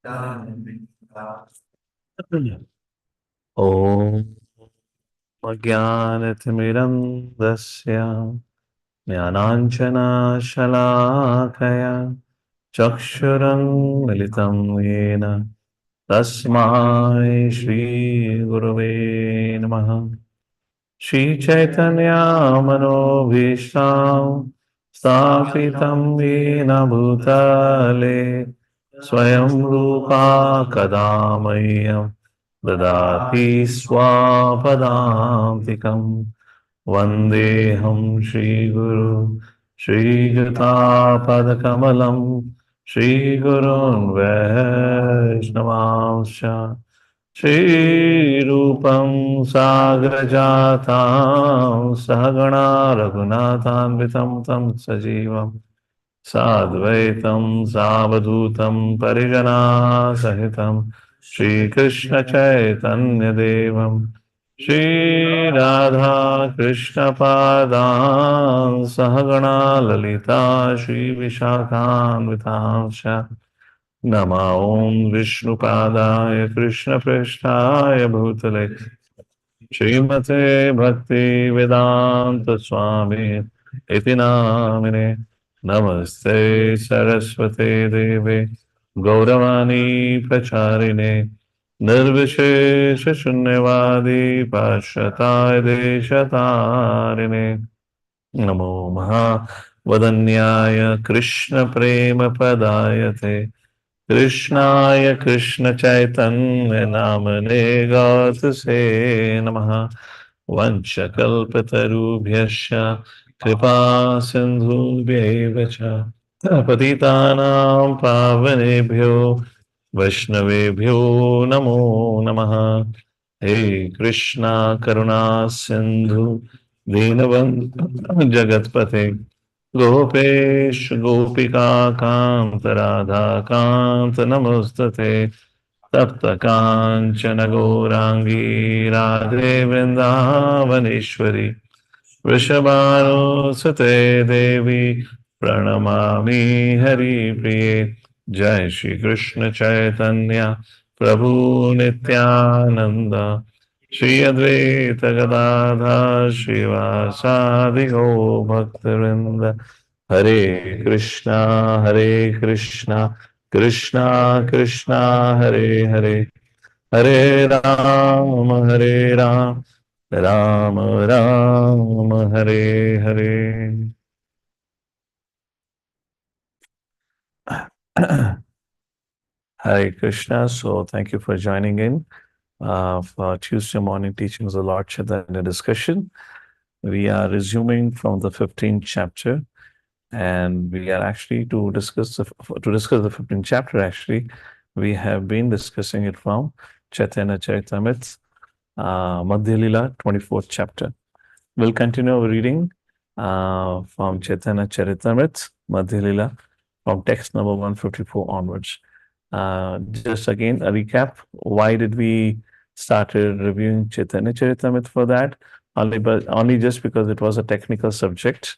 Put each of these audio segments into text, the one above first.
ॐ अज्ञानतिमिरन्धस्य ज्ञानाञ्जनशलाकया चक्षुरुन्मिलितं येन तस्मै श्रीगुरवे नमः। श्रीचैतन्यमनोभीष्टां स्थापितं येन भूतले स्वयं रूपा कदा मह्यं ददाति स्वापदान्तिकम्। वन्देऽहं श्रीगुरु श्रीयुतापदकमलं श्रीगुरोन् वैष्णवांश्च श्रीरूपं साग्रजातां सहगणा रघुनाथान्वितं तं सजीवं साद्वैतं सावधूतं परिजनासहितं श्रीकृष्णचैतन्यदेवं श्रीराधा कृष्णपादां सहगणा ललिता श्रीविशाखान्वितांश्च नमः। ॐ विष्णुपादाय कृष्णप्रेष्ठाय भूतले श्रीमते भक्ति वेदांत स्वामी इति नामिने। नमस्ते सरस्वते देवे गौरवाणी प्रचारिणे निर्विशेष शून्यवादी पाश्चात्य देशतारिणे। नमो महावदन्याय कृष्ण प्रेम पदायते कृष्णाय कृष्ण चैतन्य नामने गातसे नमः। वंशकल्पतरुभ्यश्च कृपा सिन्धुभ्यैव च पतितानां पावनेभ्यो वैष्णवेभ्यो नमो नमः। हे कृष्णा करुणा सिन्धु दीनबन्धु जगत्पते गोपेश गोपिका कांत राधा कांत नमोस्तुते तप्त कांचन गौरांगी राधे वृंदावनेश्वरी वृषभानुसुते देवी प्रणमामि हरिप्रिये। जय श्री कृष्ण चैतन्य प्रभु नित्यानंद श्री अद्वैत गदाधर श्रीवासादि गौ भक्तवृंद। हरे Krishna Krishna Krishna Hare Hare Hare Ram Ram Ram Hare Hare. Hare Krishna. So thank you for joining in for Tuesday morning teachings of Lord Chaitanya discussion. We are resuming from the 15th chapter, and we are actually to discuss the 15th chapter. Actually, we have been discussing it from Chaitanya Charitamrita, Madhya Lila, 24th chapter. We'll continue our reading from Chaitanya Charitamrita, Madhya Lila, from text number 154 onwards. Just again a recap. Why did we started reviewing Chaitanya Charitamrita for that? Only just because it was a technical subject,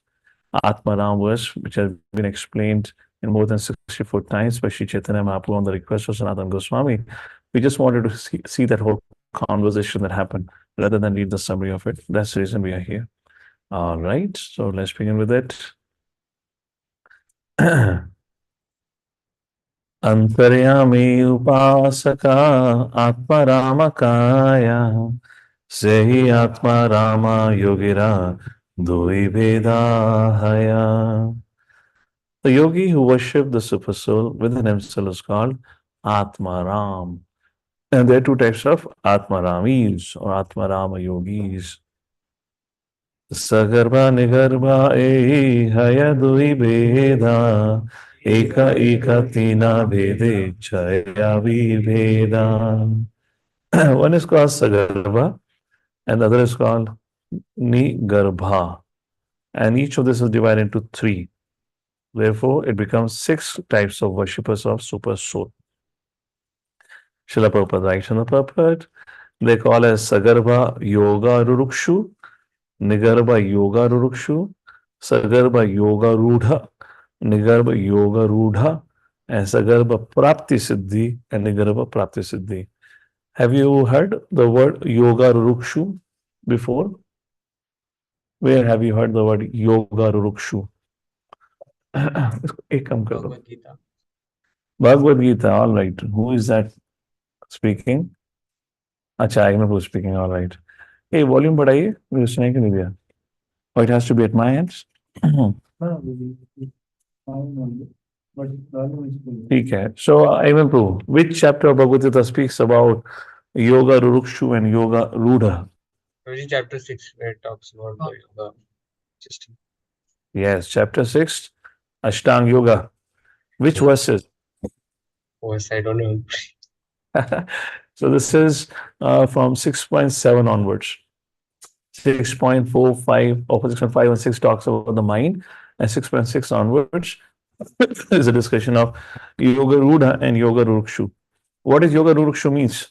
Atmaram verse, which has been explained in more than 64 times by Sri Chaitanya Mahaprabhu on the request of Sanatana Goswami. We just wanted to see that whole conversation that happened rather than read the summary of it. That's the reason we are here. All right, so let's begin with it. अंतर्यामी उपासका आत्मा राम काया से ही आत्मा रामा योगिरा दुई भेदा हया. The yogi who worshipped the super soul within himself is called Atma Ram. And there are two types of Atma Ramis or Atma Rama yogis. Sagarba Nigarba Haya Dui Veda Eka Eka Tina Vede Chaya Viveda. One is called Sagarba and the other is called Nigarbha. And each of this is divided into three. Therefore, it becomes 6 types of worshippers of super soul. Srila Prabhupada writes in the Prabhupada, they call as Sagarbha Yoga Rurukshu, Nigarbha Yoga Rurukshu, Sagarbha Yoga Rudha, Nigarbha Yoga Rudha, and Sagarbha Prapti Siddhi and Nigarbha Prapti Siddhi. Have you heard the word Yoga Rurukshu before? Where have you heard the word Yoga Rurukshu? एक काम कर लो. Bhagavad Gita. Bhagavad Gita, all right. Who is that speaking? अच्छा, Agnew who's speaking, all right. Hey, volume बढ़ाइए, मुझे सुनाई क्यों नहीं दिया? Oh, it has to be at my end? ठीक है. So, I will prove. Which chapter of Bhagavad Gita speaks about Yoga Rurukshu and Yoga Rudha? Maybe chapter 6 where it talks about the yoga system. Yes, chapter 6, Ashtang Yoga. Which Okay. verses? Yes, I don't know. So this is from 6.7 onwards. 6.45, or 6.5 and 6 talks about the mind, and 6.6 onwards is a discussion of Yoga Rudha and Yoga Rurukshu. What is Yoga Rurukshu means?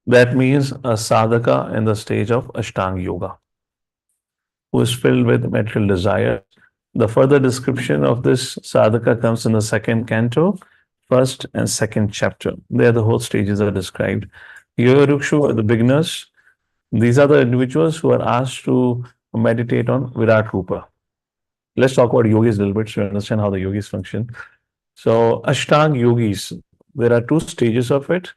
That means a sadhaka in the stage of Ashtanga Yoga, who is filled with material desire. The further description of this sadhaka comes in the second canto, first and second chapter. There, the whole stages are described. Yoga Rukshu are the beginners. These are the individuals who are asked to meditate on Virat Rupa. Let's talk about yogis a little bit so you understand how the yogis function. So, Ashtang yogis, there are two stages of it.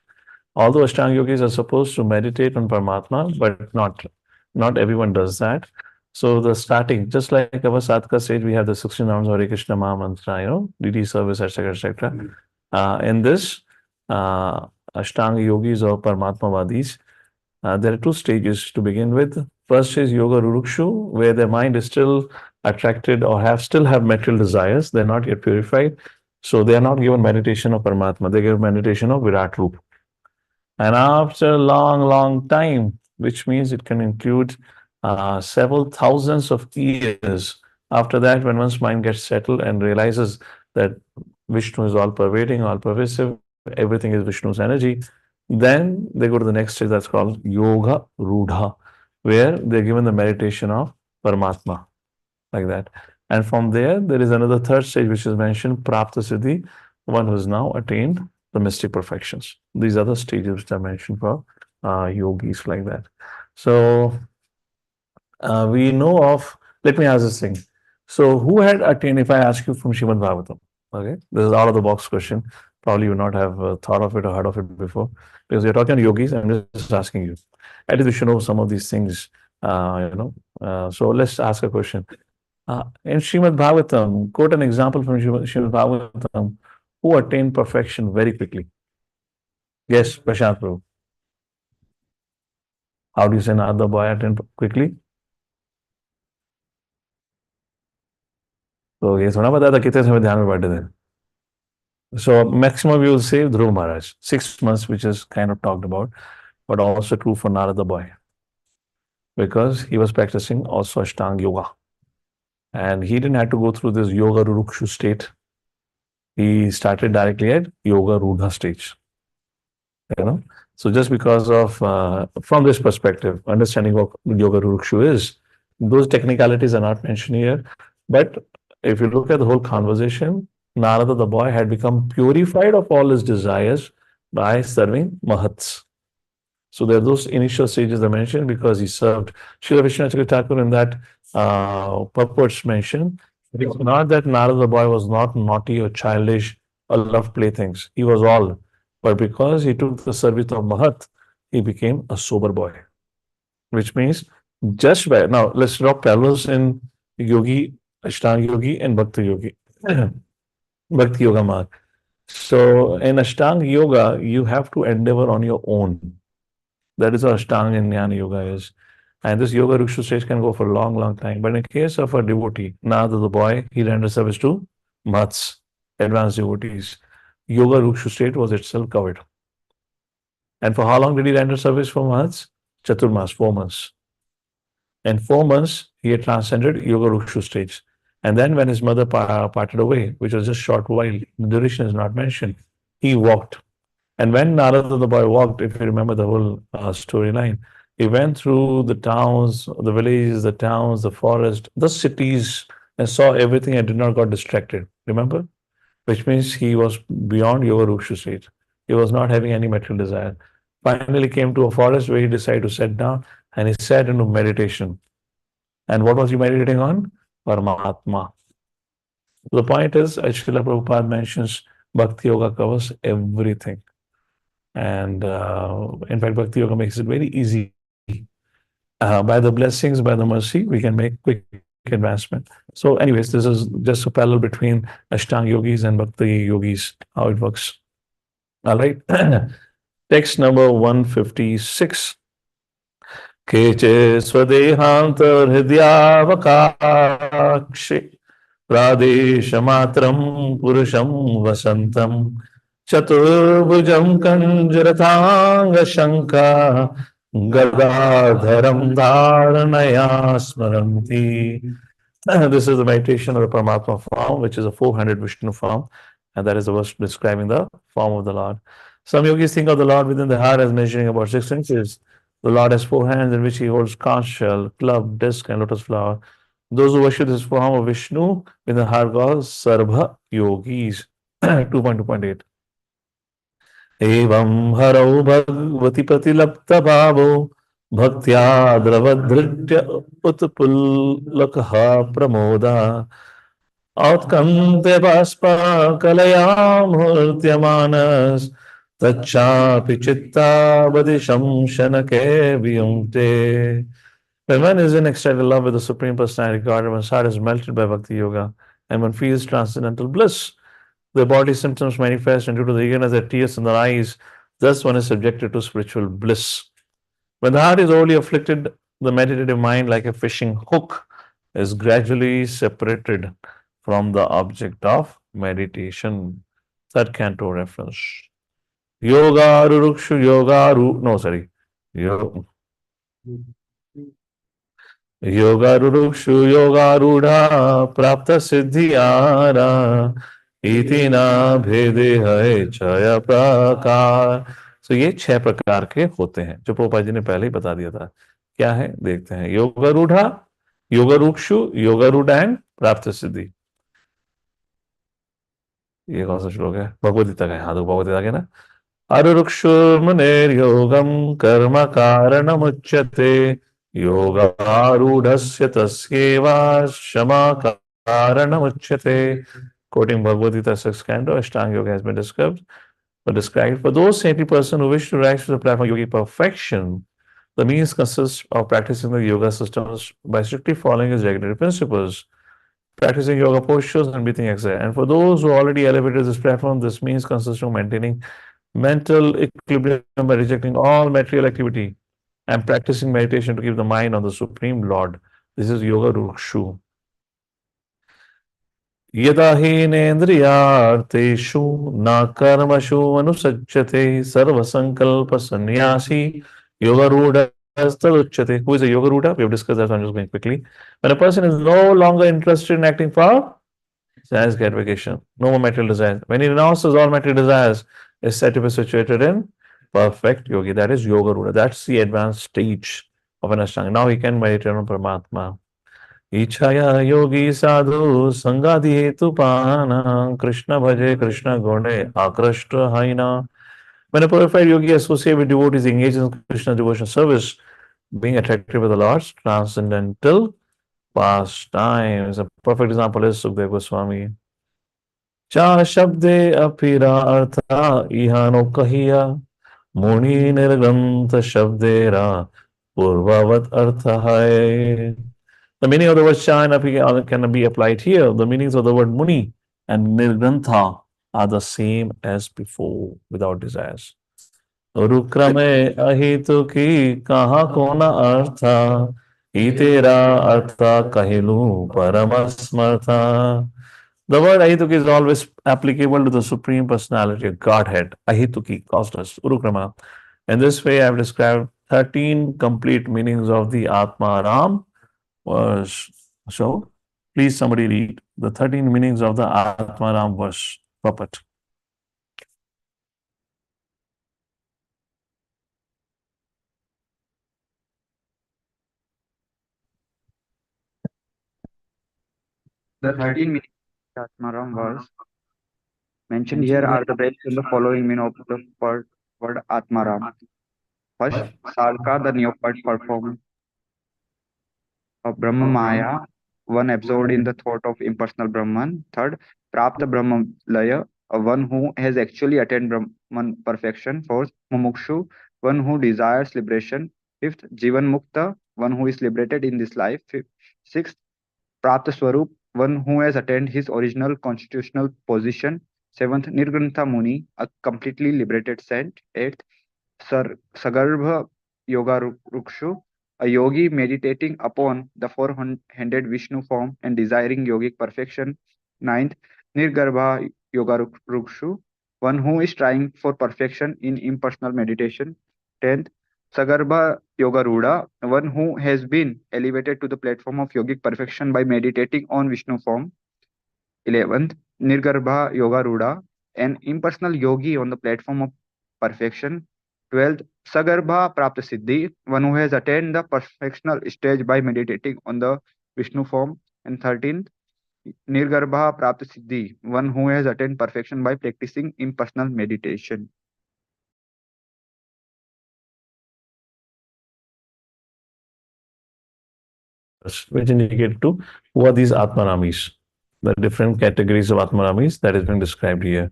Although Ashtanga yogis are supposed to meditate on Paramatma, but not everyone does that. So the starting, just like our Sadhaka stage, we have the 16 rounds Hare Krishna Maha Mantra, DD service, etc., etc. In this, Ashtanga yogis or Paramatma Vadis, there are two stages to begin with. First is Yoga Rurukshu, where their mind is still attracted or still have material desires. They're not yet purified. So they are not given meditation of Paramatma. They give meditation of Virat Rupa. And after a long, long time, which means it can include several thousands of years, after that, when one's mind gets settled and realizes that Vishnu is all pervading, all pervasive, everything is Vishnu's energy, then they go to the next stage that's called Yoga Rudha, where they're given the meditation of Paramatma, like that. And from there, there is another third stage which is mentioned, Prapta Siddhi, one who has now attained the mystic perfections. These are the stages which I mentioned for yogis like that. So we know of, let me ask this thing. So who had attained, if I ask you from Srimad Bhagavatam, okay, this is out of the box question. Probably you not have thought of it or heard of it before because you're talking to yogis. I'm just asking you. At least we should know some of these things, so let's ask a question. In Srimad Bhagavatam, quote an example from Srimad Bhagavatam who attained perfection very quickly. Yes, Prashant Prabhu. How do you say another boy attained quickly? तो ये थोड़ा पता था कितने समय ध्यान में बैठे थे. So maximum you will say Dhruv Maharaj, 6 months, which is kind of talked about, but also true for Narada boy because he was practicing also Ashtanga Yoga. And he didn't have to go through this Yoga Rurukshu state. He started directly at Yoga Rudha stage. So just because of from this perspective, understanding what Yoga Rurukshu is, those technicalities are not mentioned here. But if you look at the whole conversation, Narada the boy had become purified of all his desires by serving Mahats. So there are those initial stages I mentioned because he served. Srila Vishwanath Thakur in that purports mentioned. It was not that Narada the boy was not naughty or childish or loved playthings. He was all. But because he took the service of Mahat, he became a sober boy. Which means just by now let's draw parallels in Yogi, Ashtanga Yogi, and Bhakti Yogi. Bhakti Yoga Mark. So in Ashtanga Yoga, you have to endeavor on your own. That is what Ashtanga and Jnana Yoga is. And this Yoga Rukshu stage can go for a long, long time. But in case of a devotee, Nada the boy, he rendered service to Mats, advanced devotees. Yoga Rukshu state was itself covered. And for how long did he render service for Mats? Chaturmas, 4 months. In 4 months, he had transcended Yoga Rukshu stage. And then when his mother parted away, which was just short while, the duration is not mentioned, he walked. And when Narada the boy walked, if you remember the whole storyline, he went through the towns, the villages, the towns, the forest, the cities, and saw everything and did not got distracted. Remember? Which means he was beyond yoga ruksha state. He was not having any material desire. Finally came to a forest where he decided to sit down and he sat into meditation. And what was he meditating on? Paramatma. The point is, Srila Prabhupada mentions Bhakti Yoga covers everything. And in fact, Bhakti Yoga makes it very easy. By the blessings, by the mercy, we can make quick advancement. So, anyways, this is just a parallel between Ashtanga yogis and Bhakti yogis, how it works. All right. Text number 156. केचे स्वदेहान्तर्हृदयावकाक्षे प्रादेशमात्रं पुरुषं वसन्तं चतुर्भुजं कञ्जरताङ्गशङ्का गदाधरं धारणया स्मरन्ति. This is the meditation of the Paramatma form, which is a 400 Vishnu form, and that is the verse describing the form of the Lord. Some yogis think of the Lord within the heart as measuring about 6 inches. The Lord has 4 hands in which he holds conch shell, club, disc, and lotus flower. Those who worship this form of Vishnu in the heart called Sarva yogis. 2.2.8. एवं हरौ भगवति प्रतिलब्धभावो भक्त्या द्रवधृत्य उत्पुल्लकः प्रमोदा औत्कन्त्य बाष्पकलयामूर्त्यमानस् तच्चापि चित्तावदिशं शनके वियुङ्क्ते. When one is in ecstatic love with the Supreme Personality God, one's heart is melted by Bhakti Yoga, and one feels transcendental bliss. The body symptoms manifest, and due to the eagerness that tears in the eyes, thus one is subjected to spiritual bliss. When the heart is overly afflicted, the meditative mind, like a fishing hook, is gradually separated from the object of meditation. Third canto reference. Yoga rurukshu yoga ru no sorry. Yo, योगारुरुक्षु योगारूढ़ा प्राप्त सिद्धियारा इति ना भेदे है छय प्रकार. तो ये 6 प्रकार के होते हैं जो प्रोपा जी ने पहले ही बता दिया था. क्या है देखते हैं. योगारूढ़ा, योगारुक्षु, योगारूढ़ एंड प्राप्त सिद्धि. ये कौन सा श्लोक है? भगवद गीता का है. हाँ तो भगवद गीता के ना. अरुरुक्षुर्मुनेर्योगं कर्म कारणमुच्यते योगारूढ़स्य तस्यैवाश्रमा कारणमुच्यते. Quoting Bhagavad Gita 6th canto, Ashtanga Yoga has been described. For those saintly person who wish to rise to the platform of yogi perfection, the means consists of practicing the yoga systems by strictly following its regulatory principles, practicing yoga postures and breathing exercise. And for those who already elevated this platform, this means consists of maintaining mental equilibrium by rejecting all material activity and practicing meditation to keep the mind on the Supreme Lord. This is Yoga Rukshu. यदा हीनेन्द्रियार्थेषु न कर्मसु अनुसज्जते सर्वसंकल्प संन्यासी yogarudha. Who is a yogarudha? We have discussed that, so I'm just going quickly. When a person is no longer interested in acting for sense gratification, no more material desires. When he renounces all material desires, is said to be situated in perfect yogi. That is yogarudha. That's the advanced stage of an ashtanga. Now he can meditate on Paramatma. इच्छया योगी साधु संगादि हेतु पाना Krishna bhaje Krishna gone akrishta haina. When a purified yogi associated with devotees engaged in Krishna's devotional service, being attracted by the Lord's transcendental pastimes. A perfect example is Sukdev Goswami. Cha shabde apira artha ihano kahiya muni nirgrantha shabdera purvavat artha hai. The meaning of the word Shah and Api can be applied here. The meanings of the word Muni and Nirgrantha are the same as before, without desires. Rukrame ahitu ki kaha kona artha itera artha kahilu paramasmartha. The word Ahituki is always applicable to the Supreme Personality of Godhead. Ahituki, costless, Urukrama. In this way, I have described 13 complete meanings of the Atma Ram. So, please somebody read the 13 meanings of the Atma Ram verse. Puppet. The 13 meanings of Atmaram was mentioned here are the based on the following meaning of the word Atmaram. First, Sarka, the neophyte performed of Brahma Maya, one absorbed in the thought of impersonal Brahman. Third, Prapta Brahma Laya, one who has actually attained Brahman perfection. Fourth, Mumukshu, one who desires liberation. Fifth, Jivan Mukta, one who is liberated in this life. Sixth, Prapta Swarup, one who has attained his original constitutional position. Seventh, Nirgrantha Muni, a completely liberated saint. Eighth, Sagarbha Yoga Rukshu, a yogi meditating upon the four-handed Vishnu form and desiring yogic perfection. Ninth, Nirgarbha Yoga Rukshu, one who is trying for perfection in impersonal meditation. Tenth, Sagarbha Yoga Ruda, one who has been elevated to the platform of yogic perfection by meditating on Vishnu form. 11th, Nirgarbha Yoga Ruda, an impersonal yogi on the platform of perfection. 12th, Sagarbha Prapta Siddhi, one who has attained the perfectional stage by meditating on the Vishnu form. And 13th, Nirgarbha Prapta Siddhi, one who has attained perfection by practicing impersonal meditation. Which indicate to who are these Atmanamis, the different categories of Atmanamis that is being described here.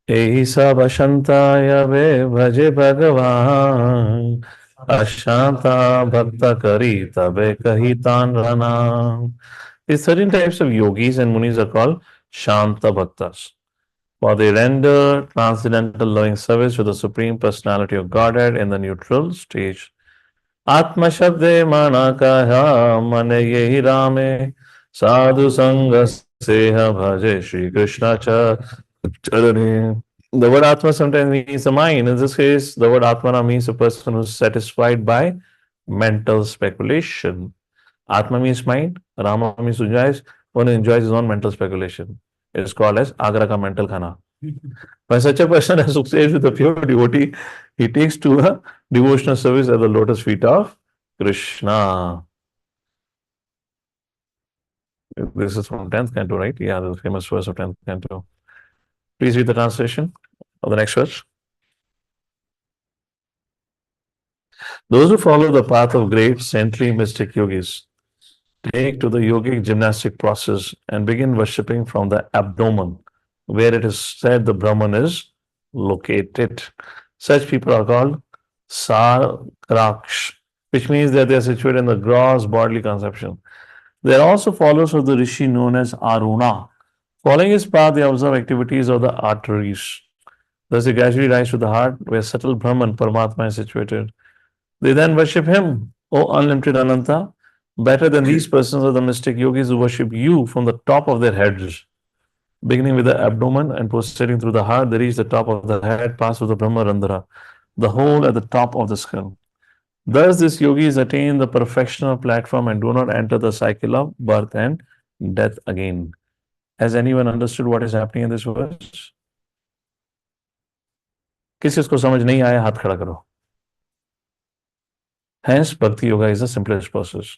एहि सब अशंताय वे भजे भगवान अशांता भक्त करी तबे कही तान Ram. These 13 types of yogis and munis are called Shanta Bhaktas. For they render transcendental loving service to the Supreme Personality of Godhead in the neutral stage. Atma Shabde Mana Kaya Mane Yehi Rame Sadhu Sangha Seha Bhaje Shri Krishna Charane. The word Atma sometimes means the mind. In this case, the word Atmana means a person who is satisfied by mental speculation. Atma means mind, Rama means enjoys, one who enjoys his own mental speculation. It is called as Agra ka mental khana. When such a person associates with a pure devotee, he takes to a devotional service at the lotus feet of Krishna. This is from 10th canto, right? Yeah, the famous verse of 10th canto. Please read the translation of the next verse. Those who follow the path of great saintly mystic yogis take to the yogic gymnastic process and begin worshipping from the abdomen, where it is said the Brahman is located. Such people are called Sakraksh, which means that they are situated in the gross bodily conception. They are also followers of the rishi known as Aruna. Following his path, they observe activities of the arteries. Thus, they gradually rise to the heart, where subtle Brahman, Paramatma, is situated. They then worship him, O unlimited Ananta. Better than these persons are the mystic yogis who worship you from the top of their heads. Beginning with the abdomen and proceeding through the heart, they reach the top of the head, pass through the Brahma Randhara, the hole at the top of the skull. Thus, these yogis attain the perfectional platform and do not enter the cycle of birth and death again. Has anyone understood what is happening in this verse? किसी को समझ नहीं आया हाथ खड़ा करो. Hence, Bhakti Yoga is the simplest process.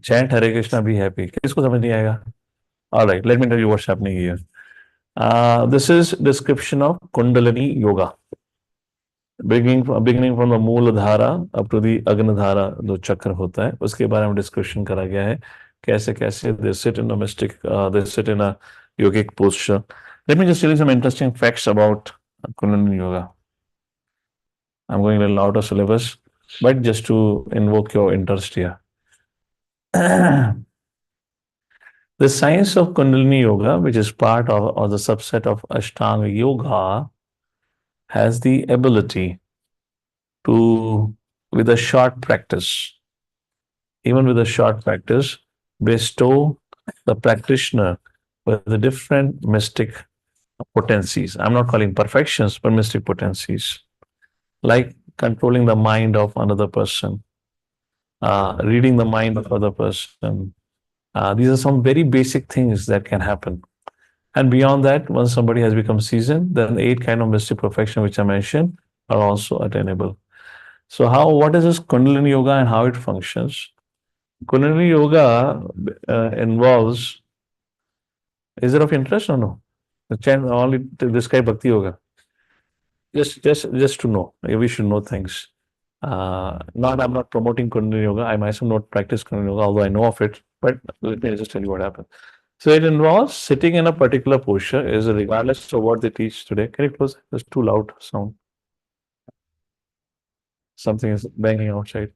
Chant Hare Krishna, be happy. किसको समझ नहीं आएगा? All right, let me tell you what's happening here. This is description of Kundalini Yoga. Beginning from the Mooladhara up to the Agnadhara, जो चक्र होता है, उसके बारे में डिस्कशन करा गया है. कैसे कैसे they sit in a mystic, they sit in a yogic posture. Let me just tell you some interesting facts about Kundalini Yoga. I'm going a little out of syllabus, but just to invoke your interest here. The science of Kundalini Yoga, which is part of or the subset of Ashtanga Yoga, has the ability to, with a short practice, even with a short practice, bestow the practitioner with the different mystic potencies. I'm not calling perfections, but mystic potencies, like controlling the mind of another person, reading the mind of other person. These are some very basic things that can happen. And beyond that, once somebody has become seasoned, then the 8 kind of mystic perfection which I mentioned are also attainable. So what is this Kundalini Yoga and how it functions? Kundalini Yoga involves Is it of interest or no? The chant only to describe Bhakti Yoga. Just to know. We should know things. Not I'm not promoting Kundalini Yoga. I myself not practice Kundalini Yoga, although I know of it. But let me just tell you what happened. So it involves sitting in a particular posture, is regardless of what they teach today. Can you close? There's too loud sound. Something is banging outside.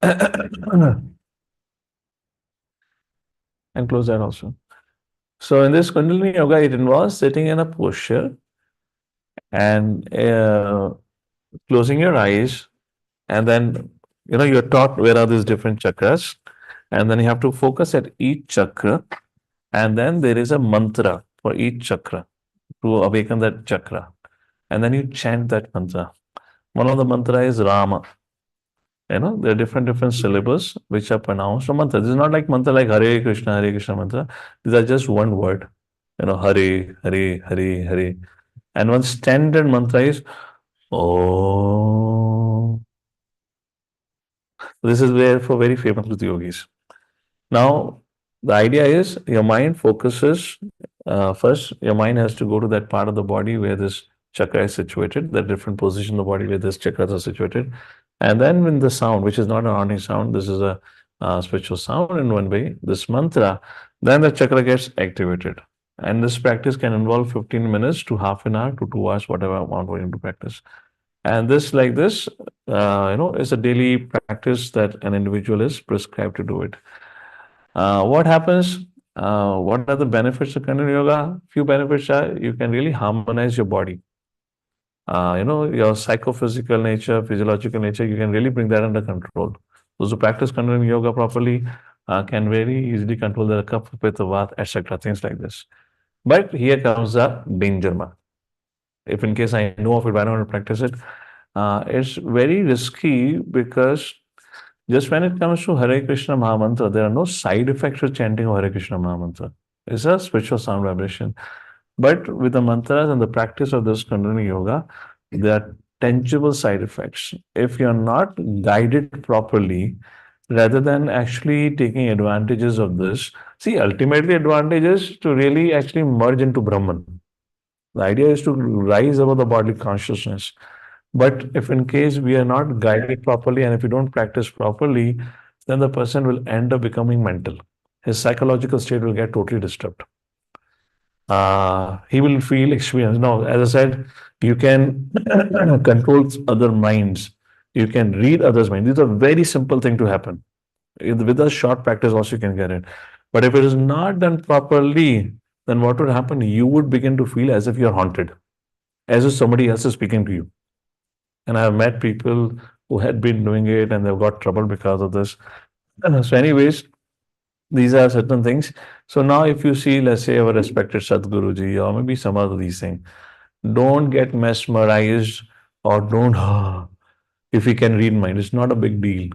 And close that also. So in this Kundalini Yoga, it involves sitting in a posture and closing your eyes, and then you're taught where are these different chakras, and then you have to focus at each chakra, and then there is a mantra for each chakra to awaken that chakra, and then you chant that mantra. One of the mantra is Rama. There are different syllables which are pronounced from mantra. This is not like mantra like Hare Krishna mantra. These are just one word. Hare, Hare, Hare, Hare. And one standard mantra is Oh. This is where for very famous with yogis. Now, the idea is your mind focuses first, your mind has to go to that part of the body where this chakra is situated, the different position of the body where this chakras are situated. And then when the sound, which is not an ordinary sound, this is a spiritual sound in one way, this mantra, then the chakra gets activated. And this practice can involve 15 minutes to half an hour to 2 hours, whatever amount we're going to practice. And this, like this, is a daily practice that an individual is prescribed to do it. What happens? What are the benefits of Kundalini Yoga? Few benefits are you can really harmonize your body. Your psychophysical nature, physiological nature, you can really bring that under control. Those who practice Kundalini Yoga properly can very easily control their kapha, pitta, vata, etc. Things like this. But here comes the danger mark. If in case I know of it, why not practice it? It's very risky because just when it comes to Hare Krishna Mahamantra, there are no side effects of chanting Hare Krishna Mahamantra. It's a spiritual sound vibration. But with the mantras and the practice of this Kundalini Yoga, there are tangible side effects. If you're not guided properly, rather than actually taking advantages of this, see, ultimately advantage is to really actually merge into Brahman. The idea is to rise above the bodily consciousness. But if in case we are not guided properly and if we don't practice properly, then the person will end up becoming mental. His psychological state will get totally disturbed. He will feel experience. Now, as I said, you can control other minds. You can read others' minds. These are very simple thing to happen. With a short practice, also you can get it. But if it is not done properly, then what would happen? You would begin to feel as if you're haunted, as if somebody else is speaking to you. And I've met people who had been doing it and they've got trouble because of this. So, anyways, these are certain things. So now if you see, let's say our respected Sadhguruji or maybe some other these things, don't get mesmerized or don't if you can read mind. It's not a big deal.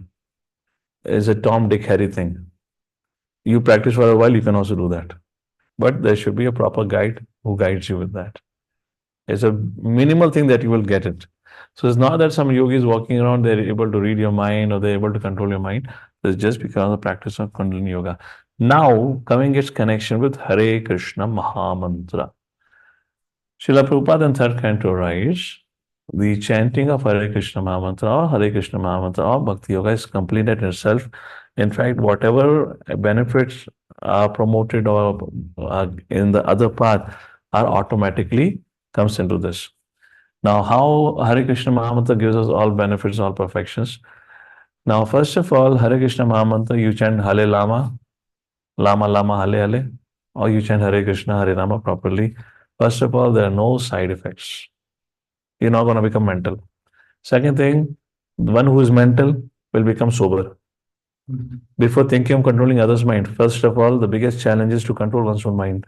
It's a Tom, Dick, Harry thing. You practice for a while, you can also do that. But there should be a proper guide who guides you with that. It's a minimal thing that you will get it. So it's not that some yogi is walking around, they're able to read your mind or they're able to control your mind. It's just because of the practice of Kundalini Yoga. Now, coming its connection with Hare Krishna Mahamantra. Srila Prabhupada in third canto writes, the chanting of Hare Krishna Mahamantra or Hare Krishna Mahamantra or Bhakti Yoga is complete in itself. In fact, whatever benefits are promoted or in the other path are automatically comes into this. Now, how Hare Krishna Mahamantra gives us all benefits, all perfections. Now, first of all, Hare Krishna Mahamantra, you chant Hale Lama, Lama Lama Hale Hale, or you chant Hare Krishna, Hare Rama properly. First of all, there are no side effects. You're not going to become mental. Second thing, the one who is mental will become sober. Before thinking of controlling others' mind, first of all, the biggest challenge is to control one's own mind.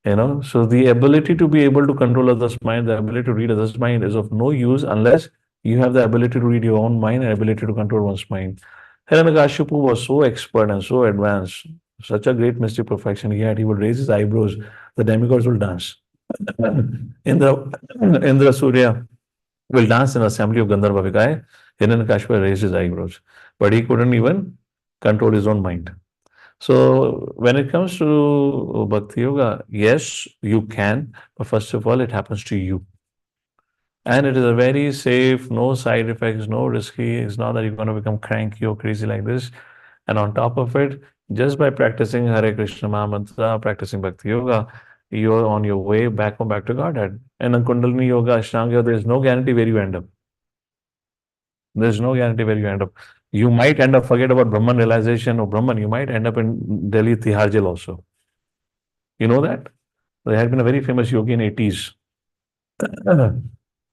So the ability to be able to control others' mind, the ability to read others' mind is of no use unless you have the ability to read your own mind and ability to control one's mind. Hiranyakashipu was so expert and so advanced, such a great mystic perfection he had. He would raise his eyebrows, the demigods will dance. Indra Surya will dance in assembly of Gandharva Vikai. Hiranyakashipu raised his eyebrows, but he couldn't even control his own mind. So when it comes to Bhakti Yoga, yes, you can, but first of all, it happens to you. And it is a very safe, no side effects, no risky. It's not that you're going to become cranky or crazy like this. And on top of it, just by practicing Hare Krishna Maha Mantra, practicing Bhakti Yoga, you're on your way back home, back to Godhead. And in Kundalini Yoga, Ashtanga Yoga, there is no guarantee where you end up. There's no guarantee where you end up. You might end up, forget about Brahman realization or Brahman, you might end up in Delhi Tihar jail also. You know that? There had been a very famous yogi in 80s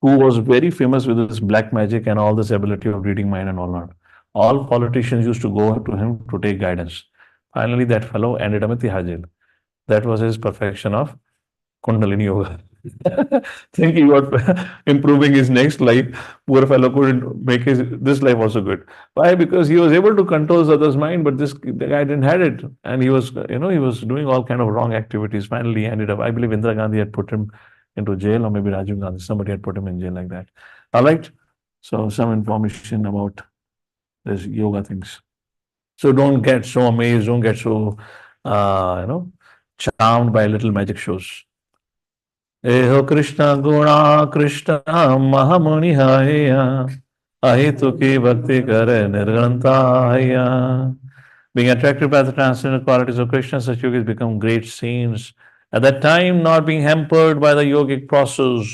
who was very famous with his black magic and all this ability of reading mind and all that. All politicians used to go to him to take guidance. Finally, that fellow ended up in Tihar jail. That was his perfection of Kundalini Yoga. Thinking about improving his next life, poor fellow couldn't make his this life also good. Why? Because he was able to control his other's mind, but the guy didn't had it, and he was he was doing all kind of wrong activities. Finally, he ended up. I believe Indira Gandhi had put him into jail, or maybe Rajiv Gandhi. Somebody had put him in jail like that. All right. So some information about this yoga things. So don't get so amazed. Don't get so charmed by little magic shows. एहो कृष्ण गुणा कृष्ण महामुनि हाया अहितु की भक्ति करे निर्गणताया. Being attracted by the transcendental qualities of Krishna, such yogis become great saints. At that time, not being hampered by the yogic process,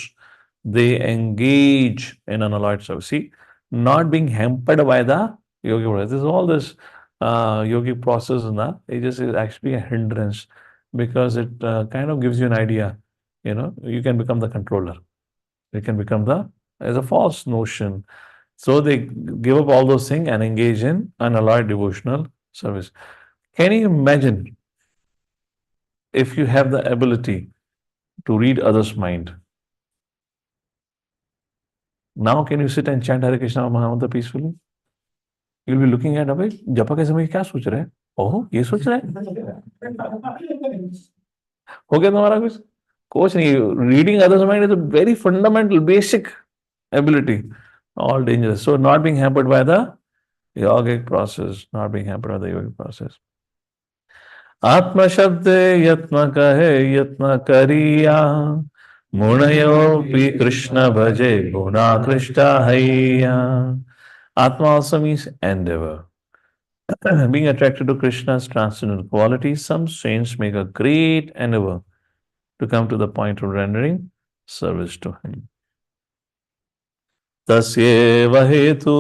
they engage in unalloyed service. See, not being hampered by the yogic process. This is all this yogic process, it just is actually a hindrance because it kind of gives you an idea. You can become the controller. You can become as a false notion. So they give up all those things and engage in unalloyed devotional service. Can you imagine if you have the ability to read others' mind? Now can you sit and chant Hare Krishna Mahamantra peacefully? You'll be looking at, अबे जपा के समय क्या सोच रहे हैं? ओह, ये सोच रहे हैं? हो गया तुम्हारा कुछ नहीं. Reading others' mind is a very fundamental, basic ability. All dangerous. So not being hampered by the yogic process, not being hampered by the yogic process. आत्म शब्द यत्न कहे यत्न करिया मुनयो कृष्ण भजे गुना कृष्ण हैया. Atma also means endeavor. Being attracted to Krishna's transcendental qualities, some saints make a great endeavor to come to the point of rendering service to him. तस्येव हेतु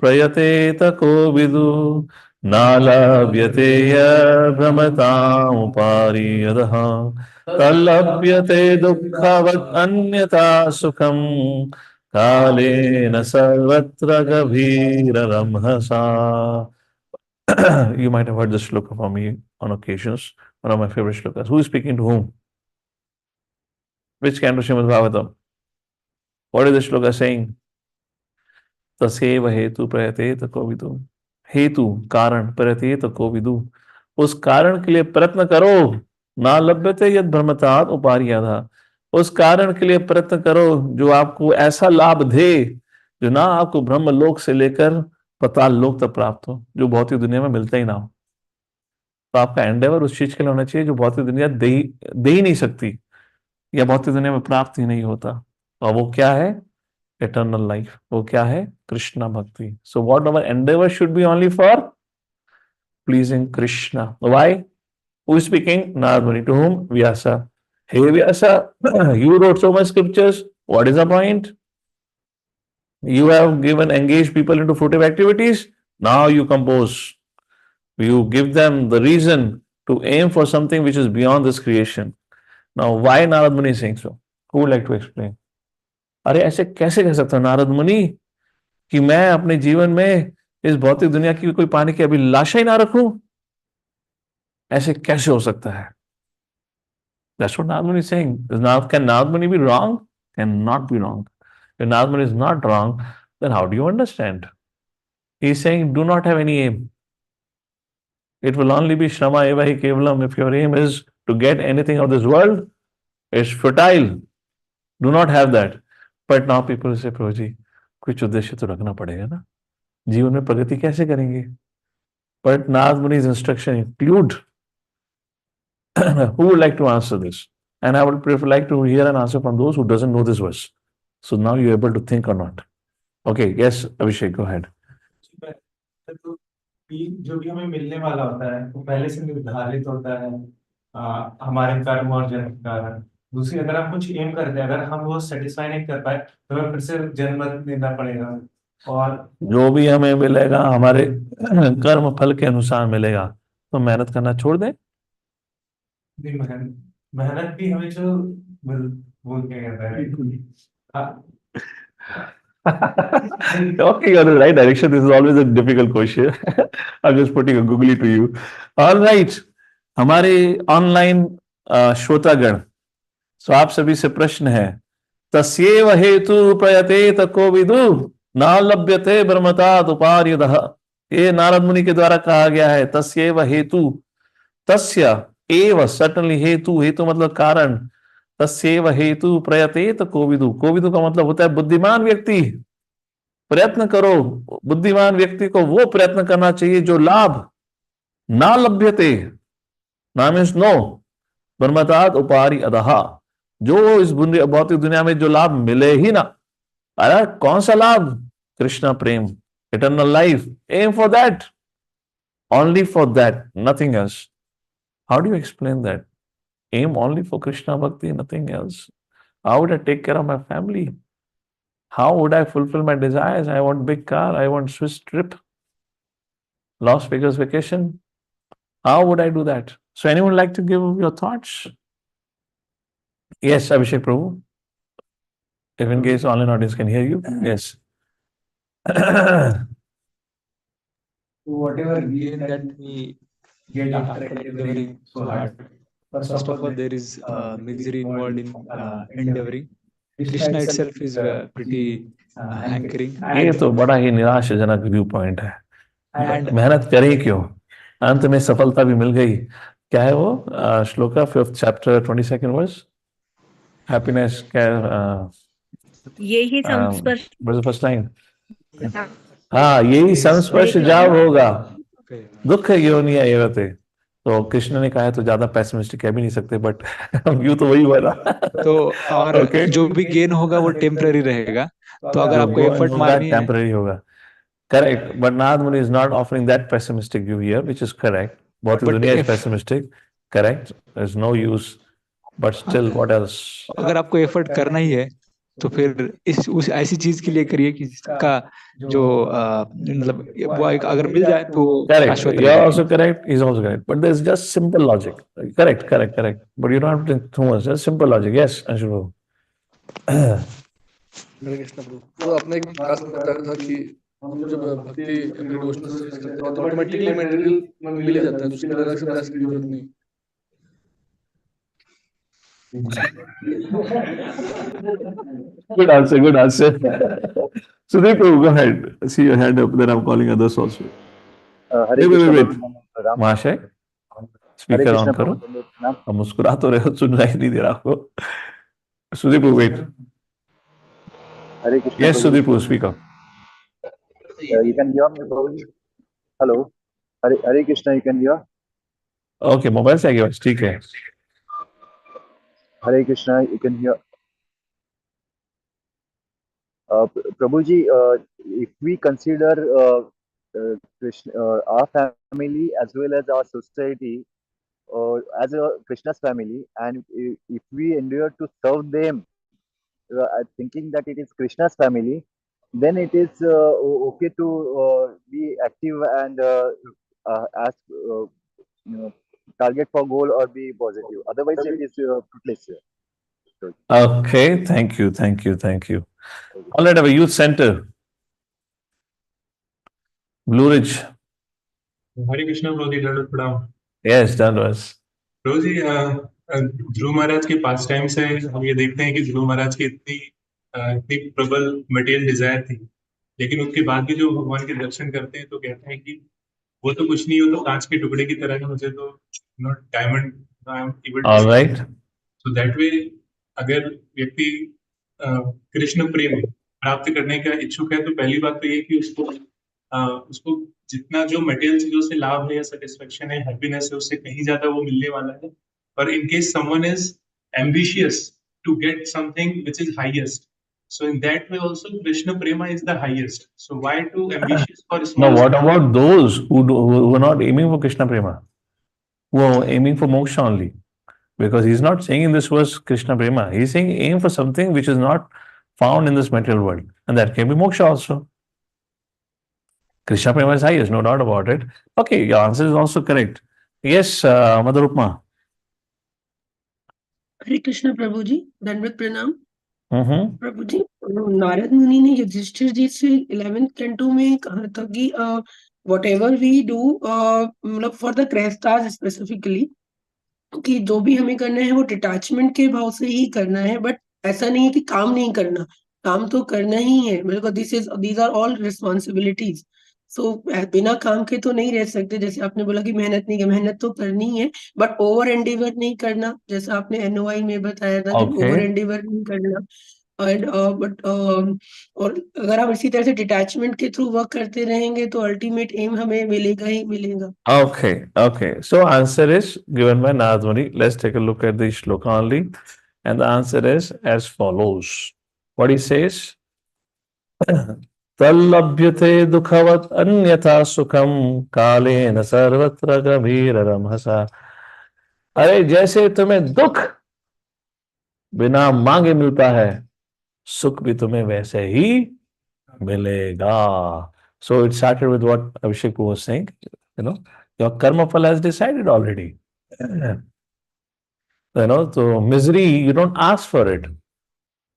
प्रयतेत को विदु नालभ्यते भ्रमतामुपारि यदः तल्लभ्यते दुःखवत् अन्यथा सुखं कालेन सर्वत्र गभीररंहसा. You might have heard this shloka from me on occasions. One of my favorite shlokas. Who is speaking to whom? Which canto Srimad Bhagavatam? What is the shloka saying? तसेव हेतु प्रयतेत को विदु. हेतु कारण प्रयतेत को विदु. उस कारण के लिए प्रयत्न करो. ना लभ्यते यद भ्रमतात उपार्याधा. उस कारण के लिए प्रयत्न करो जो आपको ऐसा लाभ दे जो ना आपको ब्रह्म लोक से लेकर पताल लोक तक प्राप्त हो, जो भौतिक दुनिया में मिलता ही ना हो. तो आपका एंडेवर उस चीज के लिए होना चाहिए जो भौतिक दुनिया दे ही नहीं सकती या भौतिक दुनिया में प्राप्त ही नहीं होता. और वो क्या है? Eternal life. वो क्या है? Krishna Bhakti. So what our endeavor should be only for? Pleasing Krishna. Why? Who is speaking? Narad Muni. To whom? Vyasa. Hey Vyasa, you wrote so much scriptures. What is the point? You have given engaged people into fruitive activities. Now you compose. You give them the reason to aim for something which is beyond this creation. Now why Narad Muni is saying so? Who would like to explain? अरे ऐसे कैसे कह सकता हूं नारद मुनि कि मैं अपने जीवन में इस भौतिक दुनिया की कोई पाने की अभिलाषा ही ना रखूं? ऐसे कैसे हो सकता है? That's what Narad Muni is saying. Can Narad Muni be wrong? Cannot be wrong. If Narad Muni is not wrong, then how do you understand? He is saying, do not have any aim. It will only be Shrama eva hi kevalam. If your aim is to get anything of this world, it's futile. Do not have that. But now people say, प्रभु जी कुछ उद्देश्य तो रखना पड़ेगा ना, जीवन में प्रगति कैसे करेंगे? but Narad Muni's instruction include. Who would like to answer this? And I would like to hear an answer from those who doesn't know this verse. So now you're able to think or not. Okay, yes, Abhishek, go ahead. तो जो भी हमें मिलने वाला होता है वो पहले से निर्धारित होता है हमारे कर्म और जन्म के कारण। दूसरी, अगर हम कुछ एम करते हैं, अगर हम वो सेटिस्फाई नहीं कर पाए तो हमें फिर से जन्म लेना पड़ेगा। और जो भी हमें मिलेगा हमारे कर्म फल के अनुसार मिलेगा, तो मेहनत करना छोड़ दें। मेहनत मेहनत भी हमें जो वो क्या कहता है Okay, you're in the right direction. This is always a difficult question. I'm just putting a googly to you. All right. हमारे ऑनलाइन श्रोतागण, सो आप सभी से प्रश्न है, तस्येव हेतु प्रयतेत को विदु न लभ्यते ब्रह्मतात् उपार्यदः। ये नारद मुनि के द्वारा कहा गया है। तस्येव हेतु, तस्य एव सर्टनली, हेतु, हेतु मतलब कारण, तस्येव हेतु प्रयतेत कोविदु, कोविदु का मतलब होता है बुद्धिमान व्यक्ति। प्रयत्न करो, बुद्धिमान व्यक्ति को वो प्रयत्न करना चाहिए जो लाभ ना लभ्यते, ना मीन्स नो, ब्रह्मतात् उपारि अदः, जो इस भौतिक दुनिया में जो लाभ मिले ही ना। अरे कौन सा लाभ? कृष्ण प्रेम, eternal life, aim for that, only for that, nothing else. How do you explain that? Aim only for Krishna bhakti, nothing else. How would I take care of my family? How would I fulfill my desires? I want big car, I want Swiss trip, Las Vegas vacation. How would I do that? So anyone like to give your thoughts? Yes, Abhishek Prabhu. If in case online audience can hear you. Yes. Whatever gain that we get after endeavoring so hard, first of all, there is misery involved in endeavoring. Krishna itself is pretty hankering. ये तो बड़ा ही निराशाजनक view point है। And मेहनत करें क्यों, अंत में सफलता भी मिल गई। क्या है वो shloka 5th chapter 22nd verse? Happiness क्या, यही संस्पर्श। First line. हाँ। हाँ, यही संस्पर्श जाब होगा, okay, दुख योनिया एवते। तो कृष्ण ने कहा है तो ज्यादा पैसिमिस्टिक कह भी नहीं सकते, बट व्यू तो वही हुआ ना। तो और Okay. जो भी गेन होगा वो टेम्पररी रहेगा। तो अगर आपको एफर्ट मारनी है, टेम्पररी होगा, correct, but Narad Muni is not offering that pessimistic view here, which is correct. बहुत But दुनिया is if- pessimistic, correct, there is no use, but still what else? अगर आपको एफर्ट करना ही है तो फिर उस ऐसी चीज के लिए करिए कि जिसका जो मतलब वो अगर मिल जाए तो Correct. शाश्वत You're रहेगा। also correct. He's also correct. But there's just simple logic. Correct, correct, correct. But you don't have to think too much. Just simple logic. Yes, Anshu. हरे कृष्ण प्रभु। तो आपने एक क्लास में बताया था कि हम जब भक्ति डिवोशनल सर्विस करते हैं तो ऑटोमेटिकली मटेरियल मिल ही जाता है, तो उसके लिए अलग से प्रयास की जरूरत नहीं। Good answer. Good answer. Sudeep, go ahead. See your hand up. Then I'm calling others also. Hare Wait, Krishna wait, Prabhu, wait. Ram महाशय, हरे स्पीकर ऑन कृष्ण करो। प्रभु, नाम हम मुस्कुरा तो रहे हो, सुनाई नहीं दे रहा आपको। Sudeep, wait. Hare Krishna yes Prabhu. Sudeep, speak up. You can hear me, Prabhuji? Hello. Hare Krishna, you can hear? Okay, mobile से आगे बस, ठीक है। हरे Krishna, you can hear? Prabhuji, if we consider Krishna, our family as well as our society as a Krishna's family, and if we endure to serve them, thinking that it is Krishna's family, then it is okay to be active and ask, target for goal or be positive. Otherwise, it is fruitless. Okay, thank you, thank you, thank you. All right, have a youth center. Blue Ridge. हरे कृष्ण प्रभु जी, दंडवत प्रणाम। Yes, that was. प्रभु जी, ध्रुव महाराज के पास time से हम ये देखते हैं कि ध्रुव महाराज की इतनी प्रबल मटेरियल डिजायर थी, लेकिन उसके बाद भी जो भगवान के दर्शन करते हैं तो कहते हैं कि वो तो कुछ नहीं, हो तो कांच के टुकड़े की तरह है, मुझे तो not diamond, I am able to. All right. So that way अगर व्यक्ति कृष्ण प्रेम प्राप्त करने का इच्छुक है तो पहली बात तो ये कि उसको उसको जितना जो मटेरियल चीजों से लाभ है या सेटिस्फेक्शन है, हैप्पीनेस है, उससे कहीं ज्यादा वो मिलने वाला है. और in case someone is ambitious to get something which is highest, so in that way also Krishna prema is the highest. So why too ambitious for Now, small what stuff? about those who are not aiming for Krishna Prema, who are aiming for moksha only? Because he's not saying in this verse Krishna Prema, he's saying aim for something which is not found in this material world, and that can be moksha also. Krishna Prema is highest, no doubt about it. Okay, your answer is also correct. Yes, Mother Upma. हरे कृष्ण प्रभु जी, दंडवत प्रणाम। Mm-hmm. प्रभु जी, नारद मुनि ने युधिष्ठिर जी से 11th canto में कहा था कि what ever we do, मतलब फॉर द क्रेस्टास स्पेसिफिकली, कि जो भी हमें करना है वो डिटैचमेंट के भाव से ही करना है, बट ऐसा नहीं है कि काम नहीं करना, काम तो करना ही है। मेरे को दीज आर ऑल रिस्पॉन्सिबिलिटीज। सो बिना काम के तो नहीं रह सकते। जैसे आपने बोला कि मेहनत नहीं, मेहनत तो करनी है, बट ओवर एंडेवर नहीं करना, जैसा आपने एनओआई में बताया था कि Okay. ओवर एंडेवर नहीं करना। बट और अगर हम इसी तरह से डिटैचमेंट के थ्रू वर्क करते रहेंगे तो अल्टीमेट एम हमें मिलेगा ही मिलेगा। Okay, okay. So answer is given by Narad Muni. Let's take a look at the shloka only. And the answer is as follows. What he says? तल्लभ्यते दुखवत् अन्यथा सुखम कालेन सर्वत्र गभीररमहसा. अरे जैसे तुम्हें दुख बिना मांगे मिलता है, सुख भी तुम्हें वैसे ही मिलेगा. So it started with what Abhishek was saying. You know, your karma phala has decided already. So misery, you don't ask for it.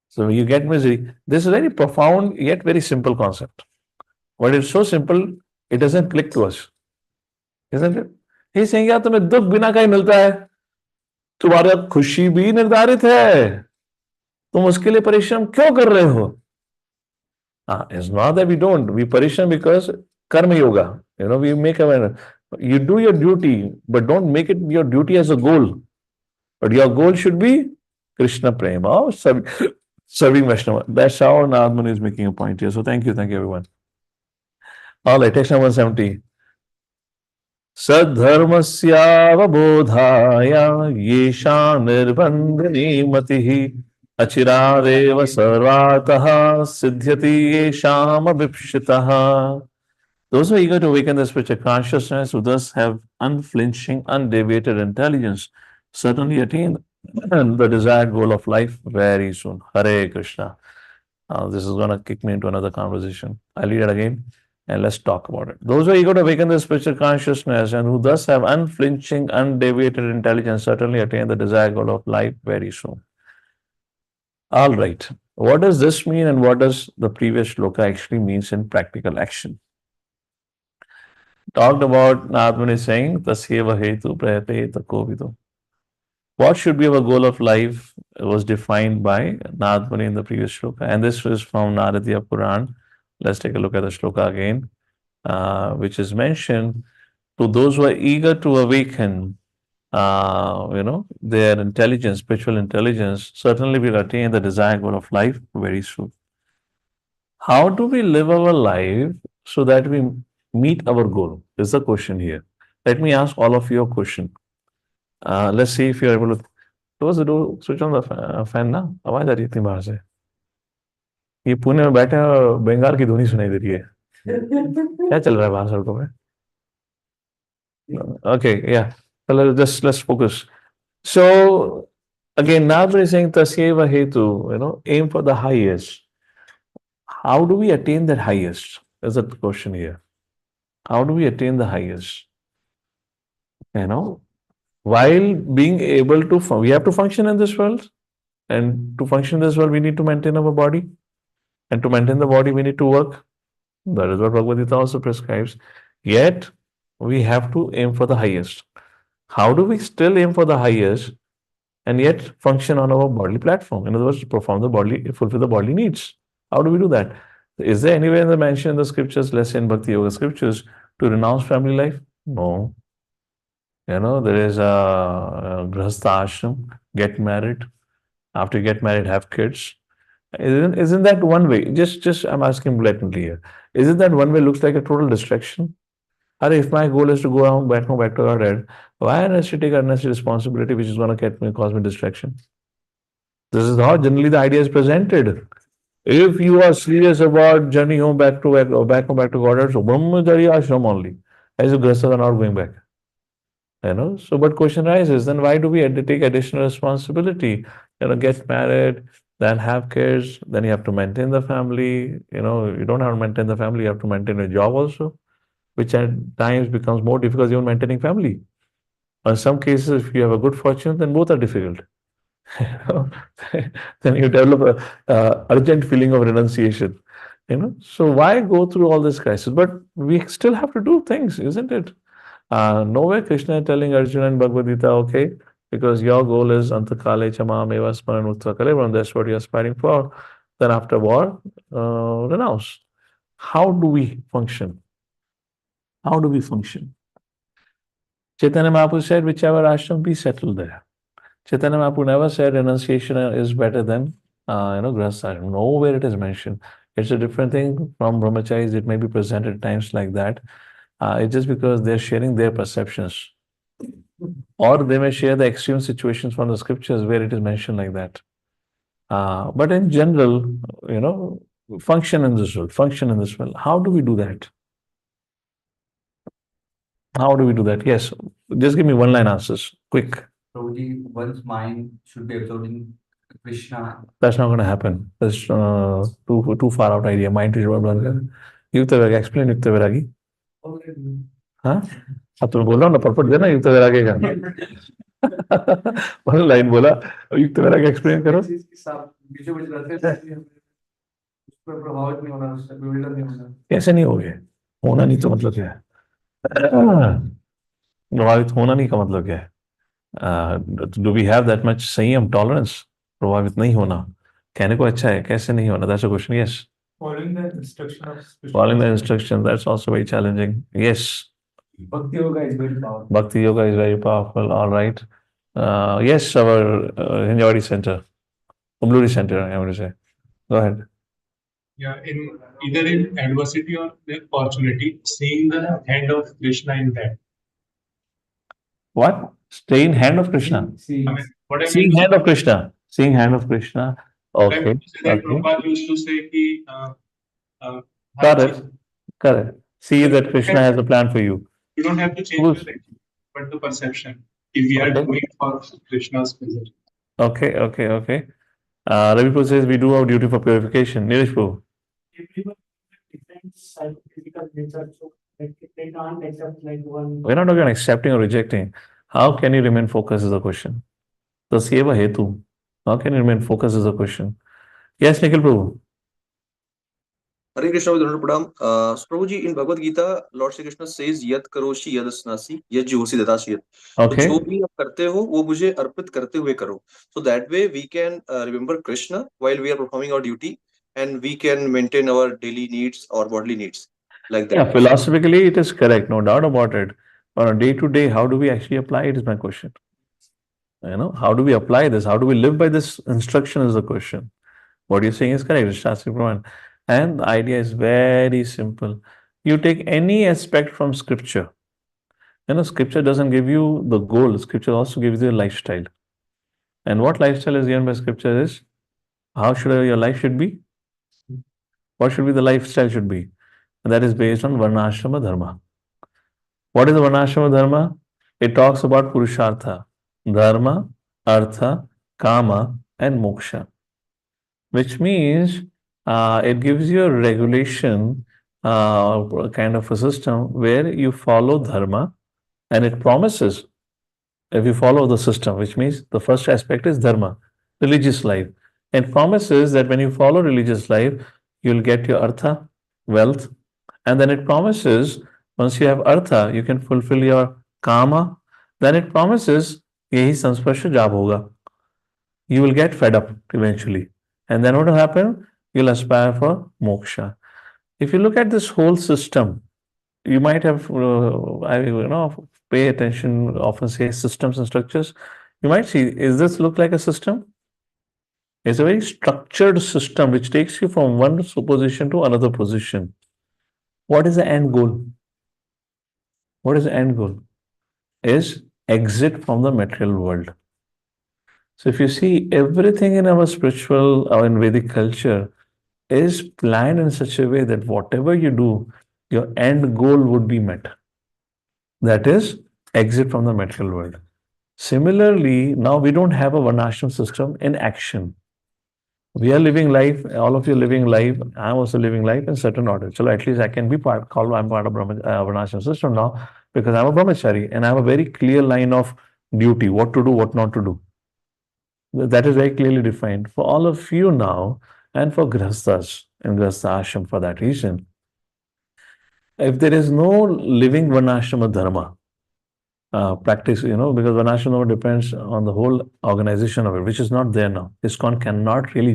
So you get misery. This is a very profound yet very simple concept. But it's so simple, it doesn't click to us. Isn't it? He's saying, यार तुम्हें दुख बिना का ही मिलता है, तुम्हारा खुशी भी निर्धारित है, तुम उसके लिए परिश्रम क्यों कर रहे हो? It's not that we don't. We parishram because karma yoga. We make awareness. You do your duty, but don't make it your duty as a goal. But your goal should be Krishna Prema or serving Vaishnava. That's how Nadman is making a point here. So thank you everyone. All right, text number 170. सद्धर्मस्यावबोधाय येषा निर्बन्धनी मतिः अचिरादेव सर्वातः सिद्ध्यति येषामभीप्सितः. Those who are eager to awaken the spiritual consciousness, who thus have unflinching, undeviated intelligence, certainly attain the desired goal of life very soon. Hare Krishna. This is going to kick me into another conversation. I'll read it again and let's talk about it. Those who are eager to awaken the spiritual consciousness and who thus have unflinching, undeviated intelligence certainly attain the desired goal of life very soon. All right. What does this mean and what does the previous shloka actually means in practical action? Talked about Natman is saying, Tasyeva hetu prayate takovido. What should be our goal of life was defined by Nadmani in the previous shloka. And this was from Naradiya Puran. Let's take a look at the shloka again, which is mentioned to those who are eager to awaken, their intelligence, spiritual intelligence, certainly will attain the desired goal of life very soon. How do we live our life so that we meet our goal? Is the question here. Let me ask all of you a question. Let's see if you're able to close the door, switch on the fan ना. आवाज आ रही है इतनी बाहर से. ये पुणे में बैठे हैं और बंगाल की ध्वनि सुनाई दे रही है. क्या चल रहा है बाहर सड़कों पे? Okay, yeah. So let's focus. So again, Nabra is saying tasyeva hetu, aim for the highest. How do we attain that highest? Is the question here. How do we attain the highest? While being able to, we have to function in this world. And to function in this world, we need to maintain our body. And to maintain the body, we need to work. That is what Bhagavad Gita also prescribes. Yet, we have to aim for the highest. How do we still aim for the highest and yet function on our bodily platform? In other words, fulfill the bodily needs. How do we do that? Is there anywhere in the mention in the scriptures, let's say in Bhakti Yoga scriptures, to renounce family life? No. There is a grahastha ashram, get married. After you get married, have kids. Isn't that one way? Just I'm asking blatantly here. Isn't that one way looks like a total distraction? Or if my goal is to go home back to Godhead, why I should take unnecessary responsibility which is going to get me cause me distraction? This is how generally the idea is presented. If you are serious about journey home back to Godhead, so Brahmacharya ashram only. As if grasses are not going back. So but question arises, then why do we take additional responsibility? Get married, then have kids, then you have to maintain the family. You don't have to maintain the family, you have to maintain a job also, which at times becomes more difficult even maintaining family. In some cases, if you have a good fortune, then both are difficult. Then you develop a urgent feeling of renunciation. So why go through all this crisis? But we still have to do things, isn't it? Nowhere Krishna is telling Arjuna in Bhagavad Gita, okay, because your goal is antakale chama meva smaran mukta kalebram, that's what you're aspiring for. Then after war, renounce. How do we function? How do we function? Chaitanya Mahaprabhu said, whichever ashram, be settled there. Chaitanya Mahaprabhu never said renunciation is better than, grihastha ashram. Nowhere it is mentioned. It's a different thing from brahmacharis. It may be presented at times like that. It's just because they're sharing their perceptions. Or they may share the extreme situations from the scriptures where it is mentioned like that. But in general, function in this world, function in this world. How do we do that? How do we do that? Yes, just give me one line answers, quick. Prabhuji, one's mind should be absorbed in Krishna. That's not going to happen. That's too far out idea. Mind is Yukta Viragi. Explain Yukta Viragi. हाँ अब तुम बोलो ना पर्पट देना युक्त वैराग्य का one line बोला युक्त वैराग्य एक्सप्लेन करो कैसे नहीं हो गए होना नहीं तो मतलब क्या है प्रभावित होना नहीं का मतलब क्या है do we have that much संयम टॉलरेंस प्रभावित नहीं होना कहने को अच्छा है कैसे नहीं होना that's a question yes following the instruction that's also very challenging yes Bhakti Yoga is very powerful. Bhakti Yoga is very powerful. All right. Yes, our Hinjawadi Center, Umluri Center, I want to say. Go ahead. Yeah, either in adversity or the opportunity, seeing the hand of Krishna in that. What? Stay in hand of Krishna. What I Seeing mean hand of Krishna. Seeing hand of Krishna. Okay. Prabhupada used to say कि Correct. Correct. See that Krishna has a plan for you. You don't have to change your thinking, but the perception. If we are going for Krishna's pleasure. Okay. Ravi Prabhu says we do our duty for purification. Neeraj Prabhu. We're not talking accepting or rejecting. How can you remain focused is the question. Tasyeva hetu. How can you remain focused is the question. Yes, Nikhil Prabhu. Hare Krishna with Pradam. Prabhuji, in Bhagavad Gita, Lord Shri Krishna says, "Yat karoshi yad asnasi, yad juhosi dadasi yat." Okay. तो जो भी आप करते हो वो मुझे अर्पित करते हुए करो. So that way we can remember Krishna while we are performing our duty, and we can maintain our daily needs or bodily needs like that. Yeah, philosophically it is correct, no doubt about it. But on day to day, how do we actually apply it is my question. How do we apply this? How do we live by this instruction is the question. What you're saying is correct, Shastri Praman. And the idea is very simple. You take any aspect from scripture. Scripture doesn't give you the goal. Scripture also gives you a lifestyle. And what lifestyle is given by scripture is how should your life should be? What should be the lifestyle should be? And that is based on Varnashrama Dharma. What is the Varnashrama Dharma? It talks about Purushartha, Dharma, Artha, Kama, and Moksha. Which means it gives you a regulation kind of a system where you follow dharma and it promises if you follow the system, which means the first aspect is dharma, religious life. And promises that when you follow religious life, you'll get your artha, wealth. And then it promises once you have artha, you can fulfill your kama. Then it promises yehi sansparsha jab hoga. You will get fed up eventually. And then what will happen? You'll aspire for moksha. If you look at this whole system, you might have, pay attention, often say systems and structures. You might see, is this look like a system? It's a very structured system which takes you from one position to another position. What is the end goal? What is the end goal? Is exit from the material world. So if you see, everything in our spiritual or in Vedic culture is planned in such a way that whatever you do, your end goal would be met. That is exit from the material world. Similarly, now we don't have a varnashram system in action. We are living life, all of you are living life, I'm also living life in certain order. So at least I can be called, I'm part of varnashram system now because I'm a brahmachari and I have a very clear line of duty, what to do, what not to do. That is very clearly defined for all of you now and for grahasthas and grahastha ashram for that reason. If there is no living varnashrama dharma, practice, because Varnashrama depends on the whole organization of it, which is not there now. ISKCON cannot really